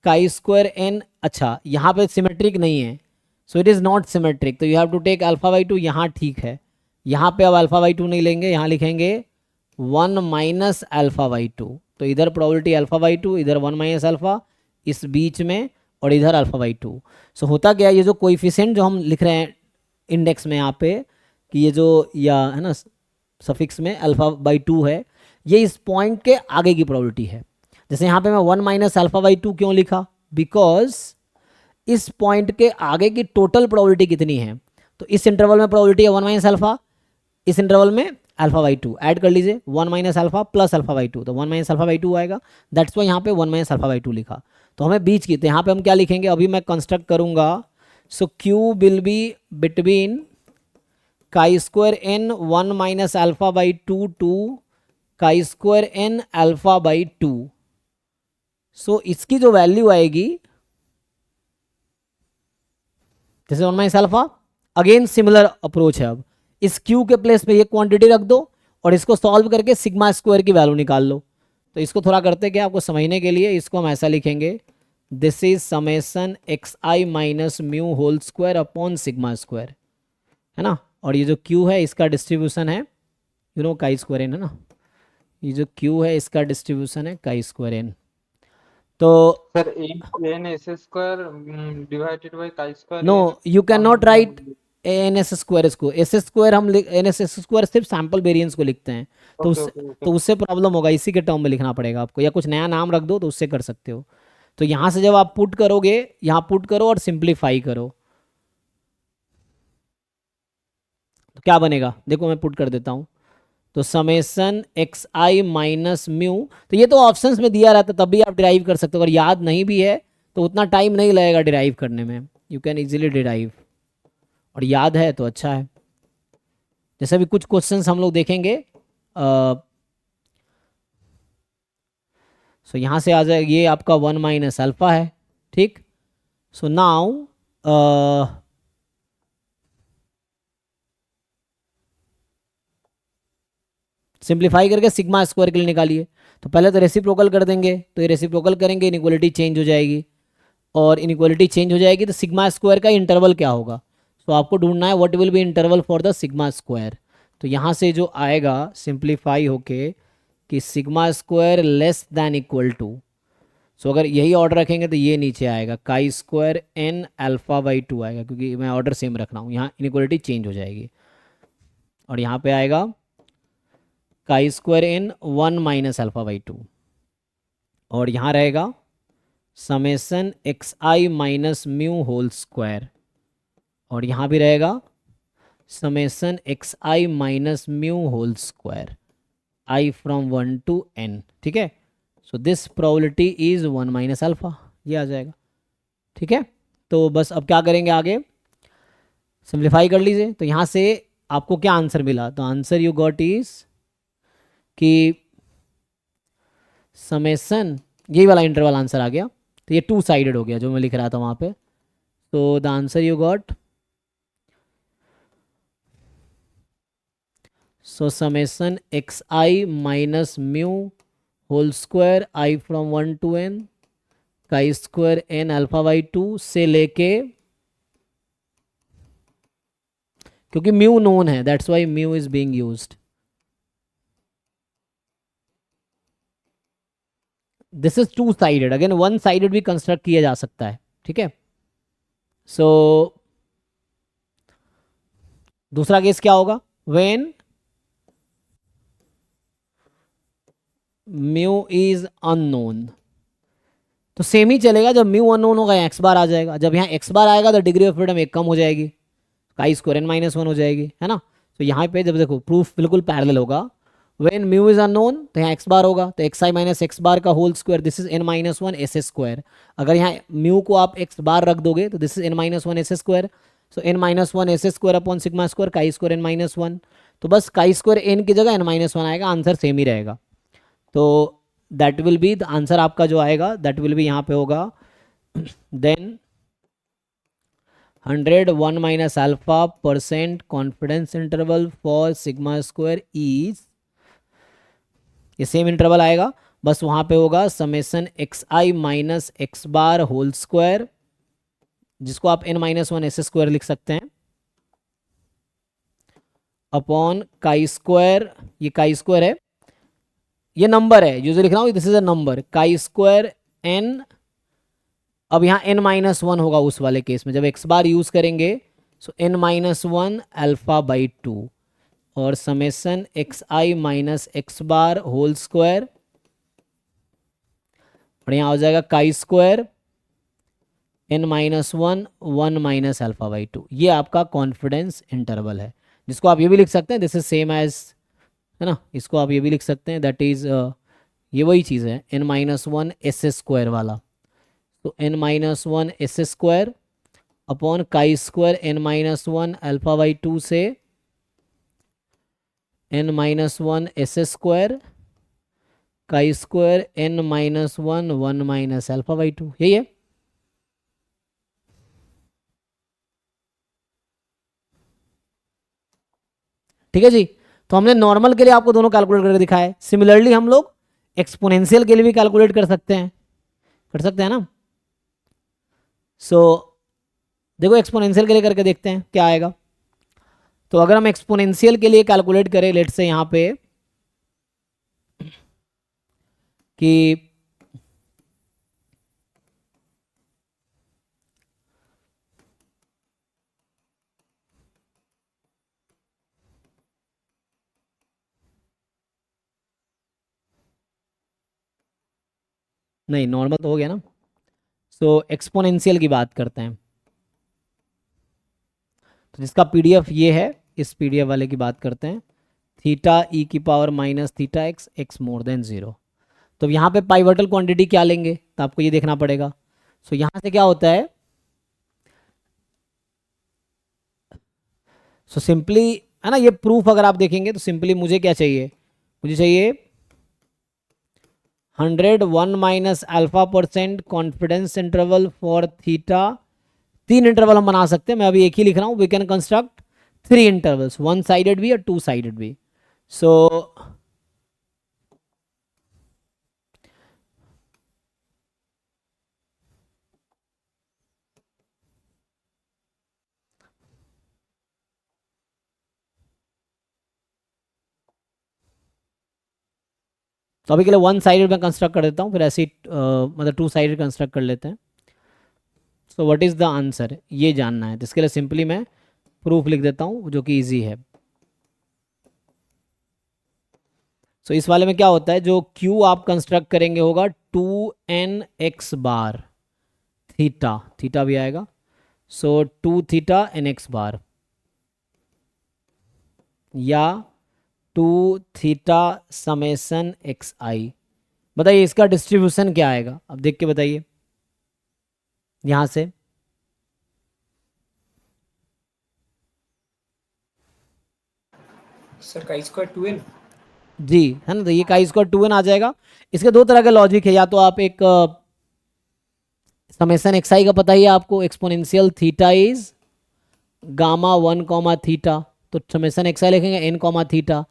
chi square n. अच्छा यहाँ पे सिमेट्रिक नहीं है, so it is not symmetric, तो you have to take alpha by two. यहाँ ठीक है, यहाँ पे अब अल्फा बाई टू नहीं लेंगे, यहाँ लिखेंगे 1 माइनस अल्फा बाई टू। तो इधर प्रोबेबिलिटी अल्फा बाई टू, इधर 1 माइनस अल्फा, इस बीच में, और इधर अल्फा बाई टू। सो होता क्या है, ये जो कोइफिशिएंट जो हम लिख रहे हैं इंडेक्स में यहाँ पे, कि ये जो या है ना सफिक्स में अल्फा बाई टू है, ये इस पॉइंट के आगे की प्रोबेबिलिटी है। जैसे यहाँ पे मैं 1 माइनस अल्फा बाई टू क्यों लिखा, बिकॉज इस पॉइंट के आगे की टोटल प्रोबेबिलिटी कितनी है, तो इस इंटरवल में प्रोबेबिलिटी है 1 माइनस अल्फा, इस इंटरवल में अल्फा बाई टू। ऐड कर लीजिए 1 minus alpha plus alpha by to, तो 1 माइनस अल्फा बाई टू आएगा। दैट्स वाई यहाँ पे 1 माइनस अल्फा बाई टू लिखा। तो हमें बीच की, तो यहाँ पे हम क्या लिखेंगे, अभी मैं कंस्ट्रक्ट करूंगा। So q will be between chi square n 1 minus alpha by two to chi square N alpha by two. So इसकी जो वैल्यू आएगी, जैसे 1 minus alpha, again similar approach है। अब इस क्यू के प्लेस पे ये क्वांटिटी रख दो और इसको सॉल्व करके सिग्मा स्क्वायर की वैल्यू निकाल लो। तो इसको थोड़ा करते क्या, आपको समझने के लिए इसको हम ऐसा लिखेंगे, this is summation x i minus mu whole square upon sigma square, है ना। और ये जो क्यू है इसका डिस्ट्रीब्यूशन है you know chi square n, है ना। ये जो क्यू है इसका डिस्ट्रीब्यूशन है काई स्क्वायर एन। तो
sir n s square divided by chi square
no, you can not write n s square, इसको एस स्क्वायर हम एन एस स्क्वायर सिर्फ सैम्पल वेरिएंस को लिखते हैं, तो तो उससे प्रॉब्लम होगा, इसी के टर्म में लिखना पड़ेगा आपको, या कुछ नया नाम रख दो तो उससे कर सकते हो। तो यहाँ से जब आप पुट करोगे, यहाँ पुट करो और सिंप्लीफाई करो, तो क्या बनेगा देखो, मैं पुट कर देता हूँ। तो summation x i minus mu, तो ये तो ऑप्शंस में दिया रहता, तब भी आप डिराइव कर सकते हो। अगर याद नहीं भी है तो उतना टाइम नहीं लगेगा डिराइव करने में, यू कैन इजीली डिराइव, और याद है तो अच्छा है। जैसे भी कुछ क्वेश्चंस हम लोग देखेंगे, सो यहाँ से आ जाएगा, ये आपका 1 माइनस अल्फा है, ठीक। सो नाउ सिंप्लीफाई करके सिग्मा स्क्वायर के लिए निकालिए। तो पहले तो रेसिप्रोकल कर देंगे, तो ये रेसिप्रोकल करेंगे, इनइक्वालिटी चेंज हो जाएगी, और इनइक्वालिटी चेंज हो जाएगी तो सिग्मा स्क्वायर का इंटरवल क्या होगा। तो आपको ढूंढना है what will be interval for the sigma square. तो यहाँ से जो आएगा सिंप्लीफाई होके कि sigma square less than equal to, so अगर यही ऑर्डर रखेंगे तो ये नीचे आएगा chi square N alpha by two आएगा, क्योंकि मैं ऑर्डर सेम रख रहा हूँ, यहाँ इनइक्वालिटी चेंज हो जाएगी। और यहाँ पे आएगा chi square n 1 minus alpha by two, और यहाँ रहेगा summation x i minus mu whole square, और यहाँ भी रहेगा summation x i minus mu whole square, i from 1 to n, ठीक है। So this probability is 1 minus alpha, ये आ जाएगा, ठीक है। तो बस अब क्या करेंगे आगे, सिंप्लीफाई कर लीजिए। तो यहाँ से आपको क्या आंसर मिला, तो आंसर यू गॉट इज कि समेसन, यही वाला इंटरवल आंसर आ गया। तो ये टू साइडेड हो गया जो मैं लिख रहा था वहाँ पे। तो the answer you got, so summation x i minus mu whole square i from 1 to n chi square N alpha by two से लेके, क्योंकि म्यू नोन है that's why mu is being used. This is two sided, again one sided भी construct किया जा सकता है, ठीक है। सो दूसरा केस क्या होगा, व्हेन म्यू इज अननोन, तो सेम ही चलेगा, जब म्यू अननोन होगा एक्स बार आ जाएगा, जब यहाँ एक्स बार आएगा तो डिग्री ऑफ फ्रीडम एक कम हो जाएगी, काई स्क्वायर एन माइनस 1 हो जाएगी, है ना। तो यहाँ पे जब देखो प्रूफ बिल्कुल पैरेलल होगा, व्हेन म्यू इज अननोन तो यहाँ एक्स बार होगा, तो x i minus x bar का whole square, this is n minus 1 s square. अगर यहाँ म्यू को आप एक्स बार रख दोगे तो this is n minus 1 s square, so n minus 1 s square upon sigma square chi square n minus 1। तो बस काई स्क्वायर एन की जगह एन माइनस 1 आएगा, आंसर सेम ही रहेगा। तो that will be the answer, आपका जो आएगा दैट विल बी यहाँ पे होगा then 101 minus alpha percent confidence interval for sigma square is, ये सेम इंटरवल आएगा, बस वहाँ पे होगा summation x i minus x bar whole square जिसको आप n minus one s square लिख सकते हैं, अपॉन काई स्क्वायर, ये काई स्क्वायर है, ये नंबर है जो लिख रहा हूँ, this is a number, chi square n, अब यहाँ n माइनस वन होगा उस वाले केस में जब x बार यूज करेंगे, so n minus one alpha by two, और summation x i minus x bar whole square, और यहाँ हो जाएगा chi square n minus one, one minus alpha by two. ये आपका कॉन्फिडेंस इंटरवल है, जिसको आप ये भी लिख सकते हैं, दिस इज सेम एज, है ना, इसको आप ये भी लिख सकते हैं, दैट इज ये वही चीज़ है n minus one s square वाला, तो n minus one s square upon chi square n minus one alpha by two से n minus one s square chi square n minus one, one minus alpha by to, यही है। ठीक है जी, तो हमने normal के लिए आपको दोनों कैलकुलेट करके दिखाया है, सिमिलरली हम लोग एक्सपोनेंशियल के लिए भी कैलकुलेट कर सकते हैं ना। सो देखो एक्सपोनेंशियल के लिए करके देखते हैं क्या आएगा। तो अगर हम एक्सपोनेंशियल के लिए कैलकुलेट करें, लेट से यहाँ पे कि नहीं, नॉर्मल तो हो गया ना, सो एक्सपोनेंशियल की बात करते हैं। तो जिसका पीडीएफ ये है, इस पीडीएफ वाले की बात करते हैं, थीटा ई की power minus theta x, x more than zero. तो यहाँ पे पाइवटल क्वांटिटी क्या लेंगे, तो आपको ये देखना पड़ेगा। सो यहाँ से क्या होता है, सो सिंपली, है ना, ये प्रूफ अगर आप देखेंगे तो सिंपली मुझे क्या चाहिए, मुझे चाहिए 100, 1 minus alpha percent confidence interval for theta. 3 interval हम बना सकते हैं, मैं अभी एक ही लिख रहा हूँ, we can construct 3 intervals, 1 sided भी और 2 साइडेड भी। सो तो अभी के लिए 1 साइडेड में कंस्ट्रक्ट कर देता हूँ, फिर ऐसे मतलब 2 साइडेड कंस्ट्रक्ट कर लेते हैं। So what is the answer, ये जानना है, तो इसके लिए सिंपली मैं प्रूफ लिख देता हूँ जो कि इजी है। सो इस वाले में क्या होता है, जो Q आप कंस्ट्रक्ट करेंगे होगा 2n x बार थीटा, थीटा भी आएगा, सो 2 थीटा n x बार, या 2 थीटा समेसन एक्स आई। बताइए इसका डिस्ट्रीब्यूशन क्या आएगा, अब देख के बताइए यहां से।
सर का स्क्वायर 2n,
जी, है ना, तो ये काई स्क्वायर 2n आ जाएगा। इसके दो तरह के लॉजिक है, या तो आप एक समेसन एक्स आई का पता ही है आपको, exponential theta is gamma 1 comma theta, तो समेसन एक्स आई लिखेंगे n कॉमा थीटा,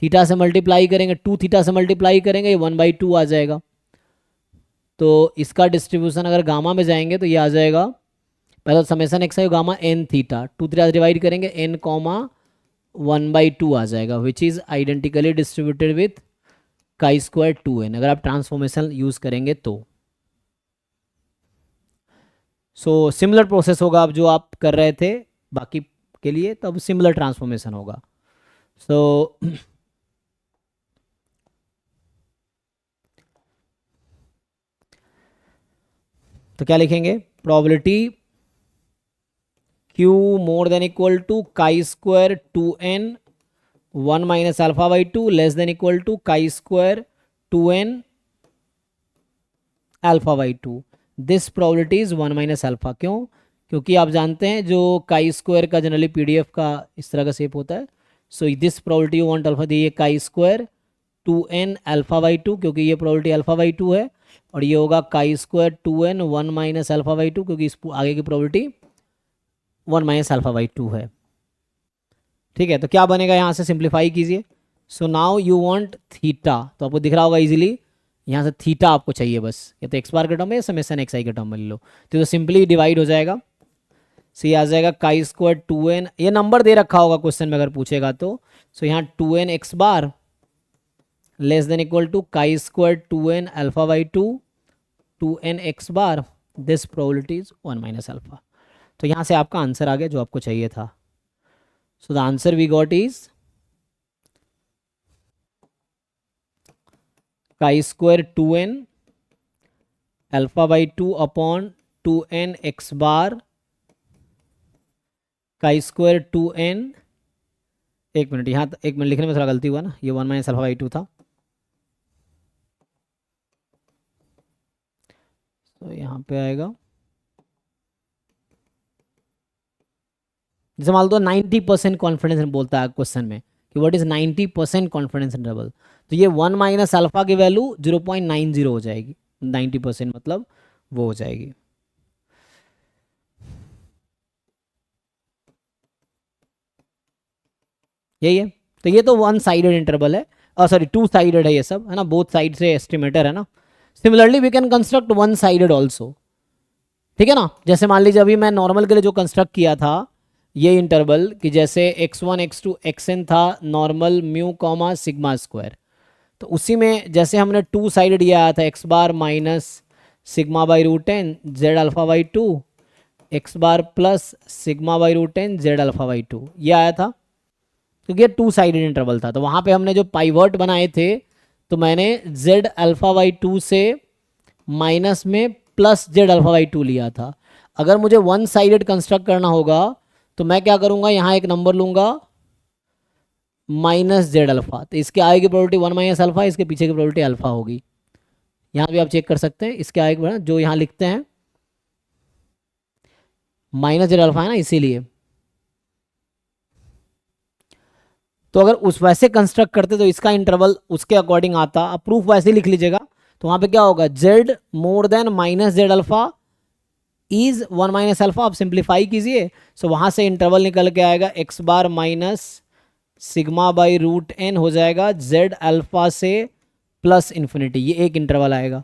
थीटा से मल्टीप्लाई करेंगे, 2 थीटा से मल्टीप्लाई करेंगे, ये 1/2 आ जाएगा। तो इसका डिस्ट्रीब्यूशन अगर गामा में जाएंगे तो ये आ जाएगा, पहले summation x i gamma n theta, 2 theta divide करेंगे n कॉमा 1/2 आ जाएगा, which is identically distributed with chi square 2n, अगर आप ट्रांसफॉर्मेशन यूज़ करेंगे तो। सो सिमिलर प्रोसेस होगा अब जो आप कर रहे थे बाकी के लिए, तब सिमिलर ट्रांसफॉर्मेशन होगा। सो तो क्या लिखेंगे, probability Q more than equal to chi square 2n 1 minus alpha by 2 less than equal to chi square 2n alpha by 2। This probability is 1 minus alpha, क्यों, क्योंकि आप जानते हैं जो काई स्क्वायर का जनरली पीडीएफ का इस तरह का शेप होता है। So this probability you want alpha, दिए काई स्क्वायर 2n अल्फा बाई 2, क्योंकि ये प्रोबेबिलिटी अल्फा बाई 2 है, और ये होगा काई square 2n 1 minus alpha by 2, क्योंकि इस आगे की प्रोबेबिलिटी 1 माइनस अल्फा बाई 2 है। ठीक है, तो क्या बनेगा, यहाँ से सिंप्लीफाई कीजिए। सो नाउ यू वांट थीटा, तो आपको दिख रहा होगा इजीली, यहाँ से थीटा आपको चाहिए बस, या तो एक्स बार का टर्म है या समेसन एक्स आई का टर्म ले लो, तो सिंपली डिवाइड हो जाएगा, सो ये आ जाएगा काई स्क्वायर 2n, ये नंबर दे रखा होगा क्वेश्चन में अगर पूछेगा तो। सो यहाँ 2n x bar less than equal to chi square 2n alpha by 2n x bar, this probability is 1 minus alpha. तो यहाँ से आपका आंसर आ गया जो आपको चाहिए था। So the answer we got is chi square 2n alpha by 2 upon 2n x bar chi square 2n, एक मिनट यहाँ एक मिनट लिखने में थोड़ा गलती हुआ ना, ये 1 माइनस अल्फा बाई 2 था। तो यहाँ पे आएगा, जैसे मान लो 90% कॉन्फिडेंस बोलता है क्वेश्चन में कि व्हाट इज 90% कॉन्फिडेंस इंटरवल, तो ये 1 माइनस अल्फा की वैल्यू 0.90 हो जाएगी। 90% मतलब वो हो जाएगी। यही है। तो ये तो वन साइडेड इंटरवल है, सॉरी 2 साइडेड है ये सब, है ना, बोथ साइड से एस्टिमेटर है ना। Similarly we can construct 1 sided also, ठीक है ना। जैसे मान लीजिए अभी मैं नॉर्मल के लिए जो कंस्ट्रक्ट किया था ये इंटरवल, कि जैसे x1 x2 xn था normal mu comma sigma square, तो उसी में जैसे हमने 2 साइडेड ये आया था x bar minus sigma by root N Z alpha by 2 x bar plus sigma by root N Z alpha by 2, ये आया था क्योंकि ये 2 साइडेड इंटरवल था। तो वहाँ पे हमने जो पाइवट बनाए थे तो मैंने जेड अल्फा बाई 2 से माइनस में प्लस जेड अल्फा बाई 2 लिया था। अगर मुझे 1 साइडेड कंस्ट्रक्ट करना होगा तो मैं क्या करूँगा, यहाँ एक नंबर लूँगा माइनस जेड अल्फा, तो इसके आगे की प्रोबेबिलिटी 1 माइनस अल्फा, इसके पीछे की प्रोबेबिलिटी अल्फा होगी। यहाँ भी आप चेक कर सकते हैं, इसके आगे की जो यहाँ लिखते हैं माइनस जेड अल्फा है ना, इसीलिए। तो अगर उस वैसे कंस्ट्रक्ट करते तो इसका इंटरवल उसके अकॉर्डिंग आता। अब प्रूफ वैसे ही लिख लीजिएगा, तो वहाँ पे क्या होगा, z more than minus Z alpha is 1 minus alpha. आप सिंप्लीफाई कीजिए, सो वहाँ से इंटरवल निकल के आएगा x bar minus sigma by root n हो जाएगा जेड अल्फा से प्लस इन्फिनिटी, ये एक इंटरवल आएगा।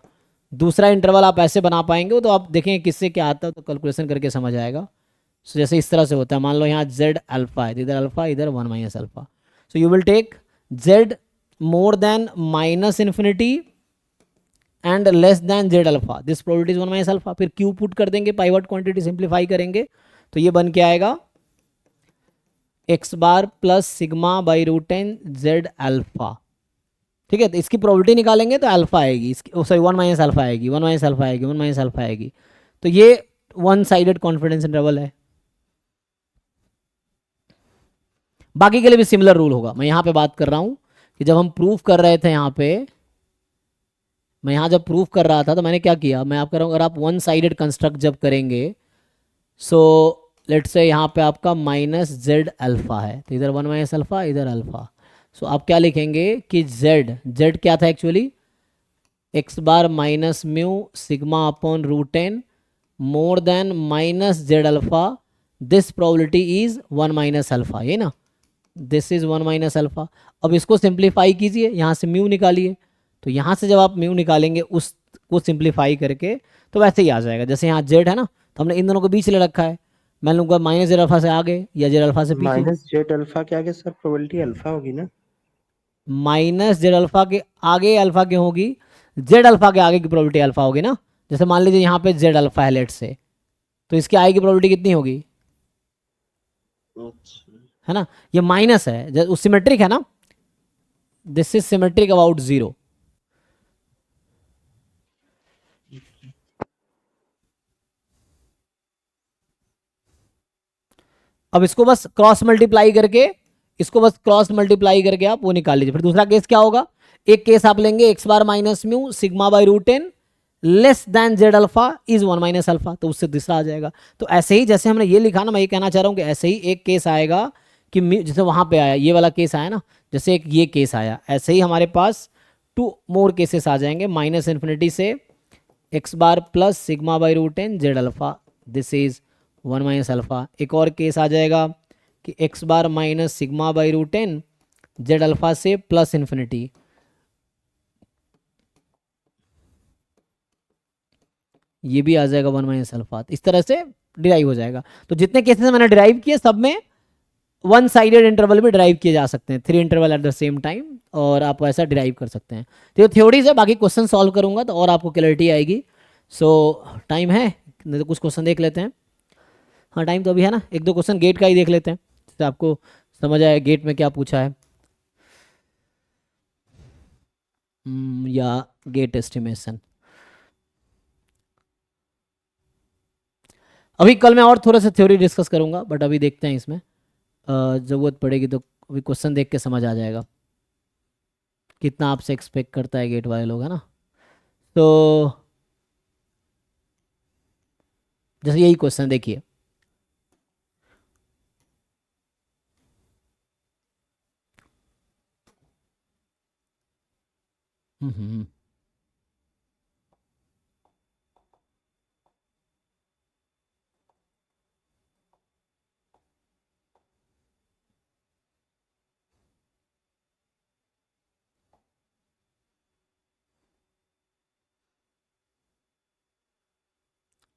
दूसरा इंटरवल आप ऐसे बना पाएंगे तो आप देखेंगे किससे क्या आता है, तो कैलकुलेशन करके समझ आएगा। सो जैसे इस तरह से होता है, मान लो यहाँ जेड अल्फा है, इधर अल्फा इधर 1 minus alpha, so you will take Z more than minus infinity and less than Z alpha, this probability is 1 minus alpha. फिर क्यू पुट कर देंगे, पाइवट क्वांटिटी सिंप्लीफाई करेंगे तो ये बन के आएगा x bar plus sigma by root N Z alpha, ठीक है। तो इसकी प्रोबेबिलिटी निकालेंगे तो अल्फा आएगी, इसकी सॉरी 1 माइनस अल्फा आएगी, 1 माइनस अल्फा आएगी, 1 माइनस अल्फा आएगी। तो ये 1 साइडेड कॉन्फिडेंस इंटरवल है। बाकी के लिए भी सिमिलर रूल होगा। मैं यहाँ पे बात कर रहा हूँ कि जब हम प्रूफ कर रहे थे, यहाँ पे मैं यहाँ जब प्रूफ कर रहा था तो मैंने क्या किया, मैं आप कर रहा हूँ, अगर आप 1 साइडेड कंस्ट्रक्ट जब करेंगे, सो लेट्स से यहाँ पे आपका माइनस जेड अल्फा है, तो इधर 1 माइनस अल्फा इधर अल्फा। सो आप क्या लिखेंगे कि जेड क्या था actually, X bar minus mu sigma upon root N more than minus Z alpha, this probability is 1 minus alpha, ये ना, दिस इज 1 माइनस अल्फा। अब इसको सिंप्लीफाई कीजिए, यहाँ से म्यू निकालिए, तो यहाँ से जब आप म्यू निकालेंगे उसको सिंप्लीफाई करके तो वैसे ही आ जाएगा। जैसे यहाँ जेड है ना, तो हमने इन दोनों को बीच ले रखा है, मैं लूँगा माइनस जेड अल्फा से आगे या जेड अल्फा से पीछे।
माइनस जेड अल्फा के आगे सर प्रोबेबिलिटी अल्फा होगी ना?
माइनस जेड अल्फा के आगे अल्फा क्यों होगी, जेड अल्फा के आगे की प्रोबेबिलिटी अल्फा होगी ना। जैसे मान लीजिए यहाँ पे जेड अल्फा है लेट से, तो इसके आगे की प्रोबेबिलिटी कितनी होगी, है ना, ये माइनस है, सिमेट्रिक है ना, दिस इज सिमेट्रिक अबाउट 0। अब इसको बस क्रॉस मल्टीप्लाई करके, इसको बस क्रॉस मल्टीप्लाई करके आप वो निकाल लीजिए। फिर दूसरा केस क्या होगा, एक केस आप लेंगे X bar minus mu sigma by root N less than Z alpha is 1 minus alpha, तो उससे दूसरा आ जाएगा। तो ऐसे ही जैसे हमने ये लिखा ना, मैं ये कहना चाह रहा हूँ कि ऐसे ही एक केस आएगा कि जैसे वहाँ पे आया ये वाला केस आया ना, जैसे एक ये केस आया, ऐसे ही हमारे पास 2 मोर केसेस आ जाएंगे, माइनस इन्फिनिटी से X bar plus sigma by root N Z alpha, this is 1 minus alpha. एक और केस आ जाएगा कि X bar minus sigma by root N Z alpha से प्लस इन्फिनिटी, ये भी आ जाएगा 1 माइनस अल्फा। इस तरह से डिराइव हो जाएगा। तो जितने केसेस मैंने डिराइव किए सब में वन साइडेड इंटरवल भी डिराइव किए जा सकते हैं, 3 interval at the same time, और आप ऐसा डिराइव कर सकते हैं। तो ये थ्योरीज है, बाकी क्वेश्चन सॉल्व करूंगा तो और आपको क्लैरिटी आएगी। सो टाइम है, नहीं तो कुछ क्वेश्चन देख लेते हैं। हाँ टाइम तो अभी है ना, 1-2 क्वेश्चन गेट का ही देख लेते हैं, तो आपको समझ आए गेट में क्या पूछा है। या गेट एस्टिमेशन। अभी कल मैं और थोड़ा सा थ्योरी डिस्कस करूंगा, बट अभी देखते हैं इसमें ज़रूरत पड़ेगी तो अभी क्वेश्चन देख के समझ आ जाएगा कितना आपसे एक्सपेक्ट करता है गेट वाले लोग, है ना। तो जैसे यही क्वेश्चन देखिए, हम्म,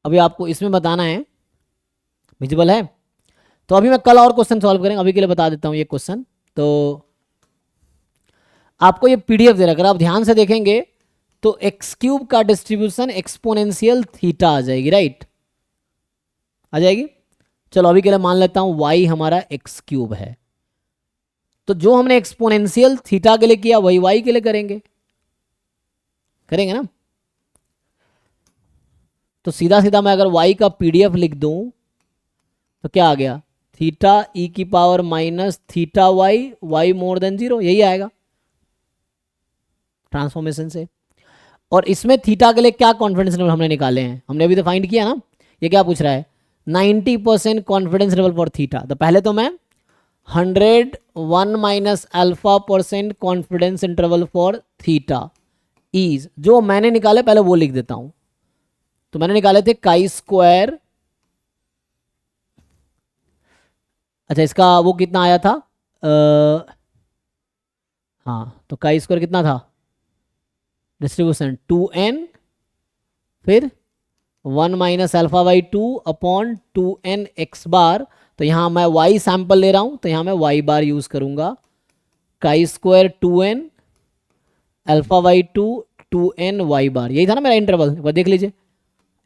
अभी आपको इसमें बताना है, विजिबल है। तो अभी मैं कल और क्वेश्चन सॉल्व करेंगे, अभी के लिए बता देता हूँ ये क्वेश्चन। तो आपको ये पीडीएफ दे रहा है, अगर आप ध्यान से देखेंगे तो एक्स क्यूब का डिस्ट्रीब्यूशन एक्सपोनेंशियल थीटा आ जाएगी, राइट, आ जाएगी। चलो अभी के लिए मान लेता हूं y हमारा एक्स क्यूब है, तो जो हमने एक्सपोनेंशियल थीटा के लिए किया वही y के लिए करेंगे, करेंगे ना। तो सीधा सीधा मैं अगर y का पीडीएफ लिख दूं तो क्या आ गया, थीटा ई की power minus theta y more than 0, यही आएगा ट्रांसफॉर्मेशन से। और इसमें थीटा के लिए क्या कॉन्फिडेंस लेवल हमने निकाले हैं, हमने अभी तो फाइंड किया ना। ये क्या पूछ रहा है, 90% कॉन्फिडेंस लेवल फॉर थीटा। तो पहले तो मैं 101 minus alpha percent confidence interval for theta is, जो मैंने निकाले पहले वो लिख देता हूं। तो मैंने निकाले थे काई स्क्वायर, अच्छा इसका वो कितना आया था, हाँ तो काई स्क्वायर कितना था डिस्ट्रीब्यूशन 2n, फिर 1 minus alpha by 2 upon 2n x bar. तो यहाँ मैं y सैंपल ले रहा हूँ तो यहाँ मैं y बार यूज़ करूँगा, काई square 2n alpha by 2 2n y बार, यही था ना मेरा इंटरवल, एक बार देख लीजिए।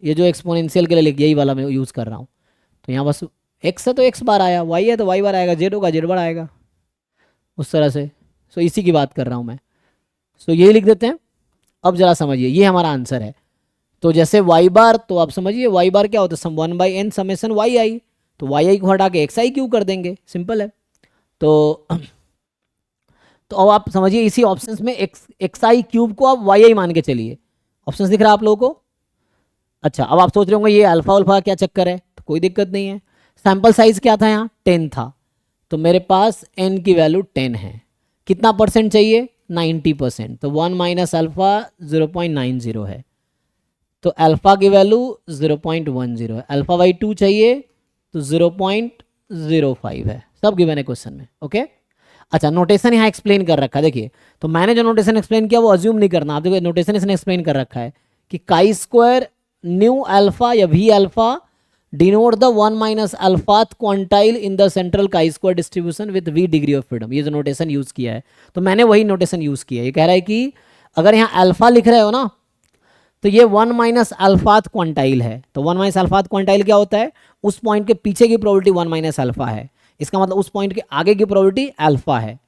ये जो एक्सपोनेंशियल के लिए यही वाला मैं यूज़ कर रहा हूँ। तो यहाँ बस x है तो x बार आया, y है तो y बार आएगा, z होगा z बार आएगा, उस तरह से। सो इसी की बात कर रहा हूँ मैं। सो यही लिख देते हैं। अब जरा समझिए, ये हमारा आंसर है। तो जैसे y बार, तो आप समझिए y बार क्या होता है, सम 1/n समेशन y आई, तो y आई को हटा के x आई क्यू कर देंगे, सिंपल है। तो अब आप समझिए इसी ऑप्शंस में एक्स आई क्यूब को आप y आई मान के चलिए। ऑप्शंस दिख रहा है आप लोगों को। अच्छा अब आप सोच रहे होंगे ये अल्फा उल्फा क्या चक्कर है, तो कोई दिक्कत नहीं है। सैंपल साइज क्या था यहाँ 10 था, तो मेरे पास n की वैल्यू 10 है। कितना परसेंट चाहिए, 90%, तो 1 माइनस अल्फा 0.90 है, तो अल्फा की वैल्यू 0.10 है। अल्फा बाई 2 चाहिए तो 0.05 है, सब गिवन है क्वेश्चन में, ओके। अच्छा नोटेशन यहाँ एक्सप्लेन कर रखा है, देखिए। तो मैंने जो नोटेशन एक्सप्लेन किया वो अज्यूम नहीं करना, आप देखिए नोटेशन इसने एक्सप्लेन कर रखा है कि काई स्क्वायर न्यू अल्फा या v alpha denote the 1 minus alphath quantile in the central chi square distribution with v degree of freedom. ये जो नोटेशन यूज किया है तो मैंने वही नोटेशन यूज किया है। ये कह रहा है कि अगर यहाँ अल्फा लिख रहे हो ना तो ये 1 माइनस अल्फाथ क्वांटाइल है। तो 1 माइनस अल्फाथ क्वांटाइल क्या होता है, उस पॉइंट के पीछे की प्रोबेबिलिटी 1 माइनस अल्फा है, इसका मतलब उस पॉइंट के आगे की प्रोबेबिलिटी अल्फा है।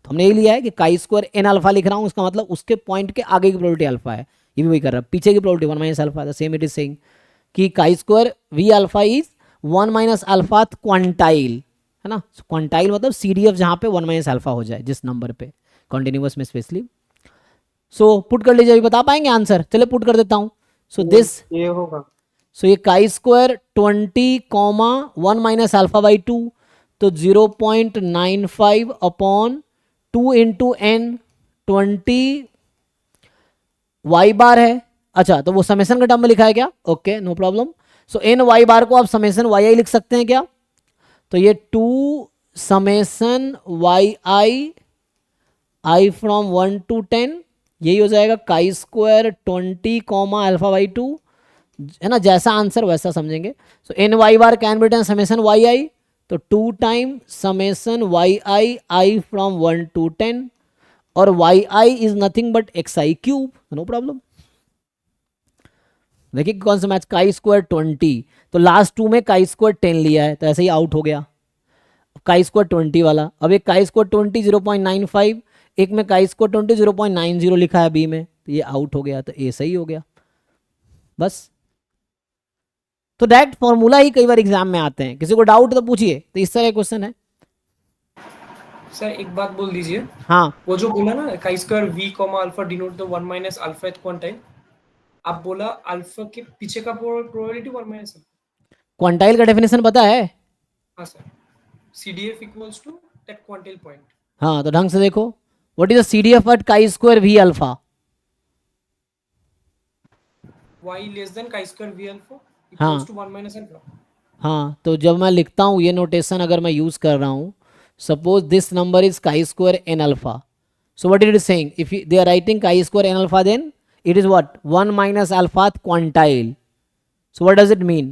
तो हमने ये लिया है कि काई स्क्वायर एन अल्फा लिख रहा हूँ, उसका मतलब उसके पॉइंट के आगे की प्रोबेबिलिटी अल्फा है। ये भी वही कर रहा है, पीछे की probability 1 minus alpha, the same it is saying कि chi square v alpha is 1 minus alphath quantile, है ना। क्वांटाइल मतलब सीडीएफ जहाँ पे 1 माइनस अल्फा हो जाए जिस नंबर पे, कॉन्टिन्यूअस में स्पेशली। सो पुट कर लीजिए, अभी बता पाएंगे आंसर, चलिए पुट कर देता हूँ। सो दिस
ये होगा,
सो ये chi square 20 comma 1 minus alpha by 2, तो 0.95 अपॉन 2 इंटू एन 20 वाई बार है। अच्छा तो वो समेशन के टर्म में लिखा है क्या, ओके नो प्रॉब्लम। सो एन वाई बार को आप समेशन वाई आई लिख सकते हैं क्या, तो ये 2 summation Y I from 1 to 10, यही हो जाएगा chi square 20 comma alpha by 2, है ना, जैसा आंसर वैसा समझेंगे। So n y bar can be written summation Y i, तो 2 time summation Y i, i from 1 to 10, और y i is nothing but x i cube, no problem. देखिए कौन सा मैच, काई स्क्वायर 20, तो last 2 में chi square 10 लिया है तो ऐसे ही आउट हो गया, काई स्क्वायर 20 वाला। अब एक काई स्क्वायर 20 0.95, एक में काई स्क्वायर 20 0.90 लिखा है बी में, तो ये आउट हो गया, तो ए सही हो गया बस। तो डायरेक्ट फॉर्मूला ही कई बार एग्जाम में आते हैं, किसी को डाउट तो पूछिए। तो इस तरह क्वेश्चन है।
सर एक बात बोल दीजिए,
हाँ,
वो जो बोला ना chi square v comma alpha denote the 1 minus alpha at quantile, आप बोला अल्फा के पीछे का प्रोबेबिलिटी 1 माइनस अल्फा।
क्वांटाइल का डेफिनेशन पता है?
हाँ sir, CDF equals to that quantile point.
हाँ, तो ढंग से देखो, what is the CDF at chi square v alpha?
y less than chi square v alpha
हाँ।
Equals to 1 minus alpha.
हाँ, तो जब मैं लिखता हूँ ये नोटेशन अगर मैं यूज कर रहा हूँ, suppose this number is chi square N alpha, so what it is saying, if they are writing chi square N alpha, then it is what 1 minus alpha quantile. So what does it mean?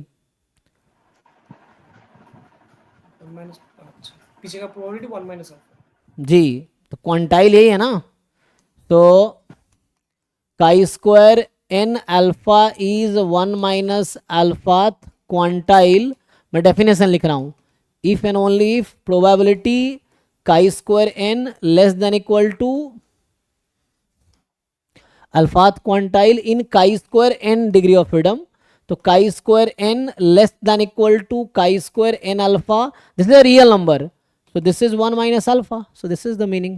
पीछे का probability 1 minus alpha.
जी, तो quantile यही है ना, तो chi square N alpha is 1 minus alpha quantile. मैं definition लिख रहा हूं, if and only if probability chi square n less than equal to alphath quantile in chi square n degree of freedom, तो chi square n less than equal to chi square N alpha, this is a real number, so this is 1 minus alpha, so this is the meaning.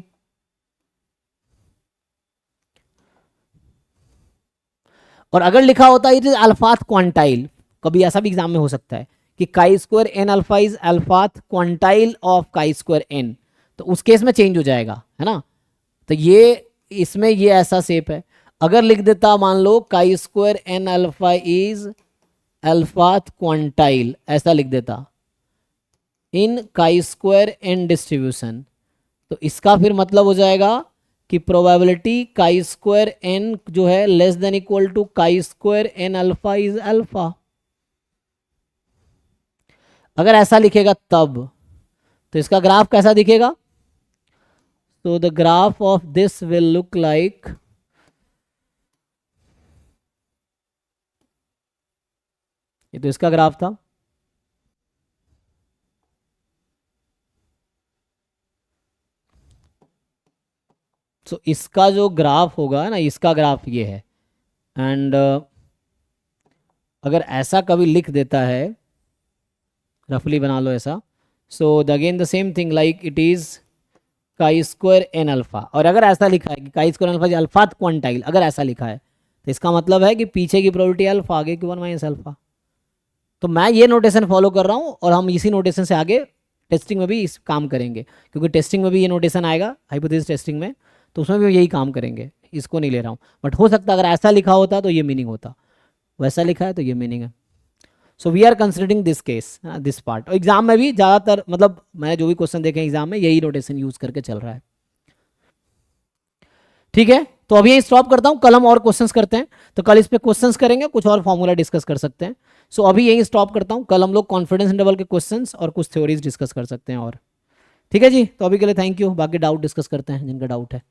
और अगर लिखा होता है it is alphath quantile, कभी ऐसा भी exam में हो सकता है कि chi square N alpha is alphath quantile of chi square n, तो उस केस में चेंज हो जाएगा, है ना। तो ये इसमें ये ऐसा शेप है, अगर लिख देता मान लो chi square N alpha is alphath quantile, ऐसा लिख देता इन काई स्क्वायर एन डिस्ट्रीब्यूशन, तो इसका फिर मतलब हो जाएगा कि प्रोबेबिलिटी काई स्क्वायर एन जो है less than equal to chi square N alpha is alpha. अगर ऐसा लिखेगा तब तो इसका ग्राफ कैसा दिखेगा, तो the graph of this will look like ये, तो इसका ग्राफ था, तो इसका जो ग्राफ होगा ना, इसका ग्राफ ये है, एंड अगर ऐसा कभी लिख देता है, रफली बना लो ऐसा, so again the same thing like it is chi square N alpha, और अगर ऐसा लिखा है कि काई स्क्वायर अल्फा अल्फात क्वांटाइल, अगर ऐसा लिखा है तो इसका मतलब है कि पीछे की प्रोबेबिलिटी अल्फा, आगे की 1 माइनस अल्फा। तो मैं ये नोटेशन फॉलो कर रहा हूँ और हम इसी नोटेशन से आगे टेस्टिंग में भी इस काम करेंगे, क्योंकि टेस्टिंग में भी ये नोटेशन आएगा हाइपोथेसिस टेस्टिंग में, तो उसमें भी यही काम करेंगे, इसको नहीं ले रहा हूँ। बट हो सकता है अगर ऐसा लिखा होता तो ये मीनिंग होता, वैसा लिखा है तो ये मीनिंग है। So we are considering this case, this part. और एग्जाम में भी ज़्यादातर, मतलब मैंने जो भी क्वेश्चन देखे एग्जाम में, यही नोटेशन यूज करके चल रहा है। ठीक है, तो अभी यही स्टॉप करता हूँ, कल हम और क्वेश्चंस करते हैं, तो कल इस पे क्वेश्चंस करेंगे, कुछ और फॉर्मूला डिस्कस कर सकते हैं। सो अभी यही स्टॉप करता हूँ, कल हम लोग कॉन्फिडेंस इंटरवल के क्वेश्चंस और कुछ थ्योरीज डिस्कस कर सकते हैं और। ठीक है जी, तो अभी के लिए थैंक यू, बाकी डाउट डिस्कस करते हैं जिनका डाउट है।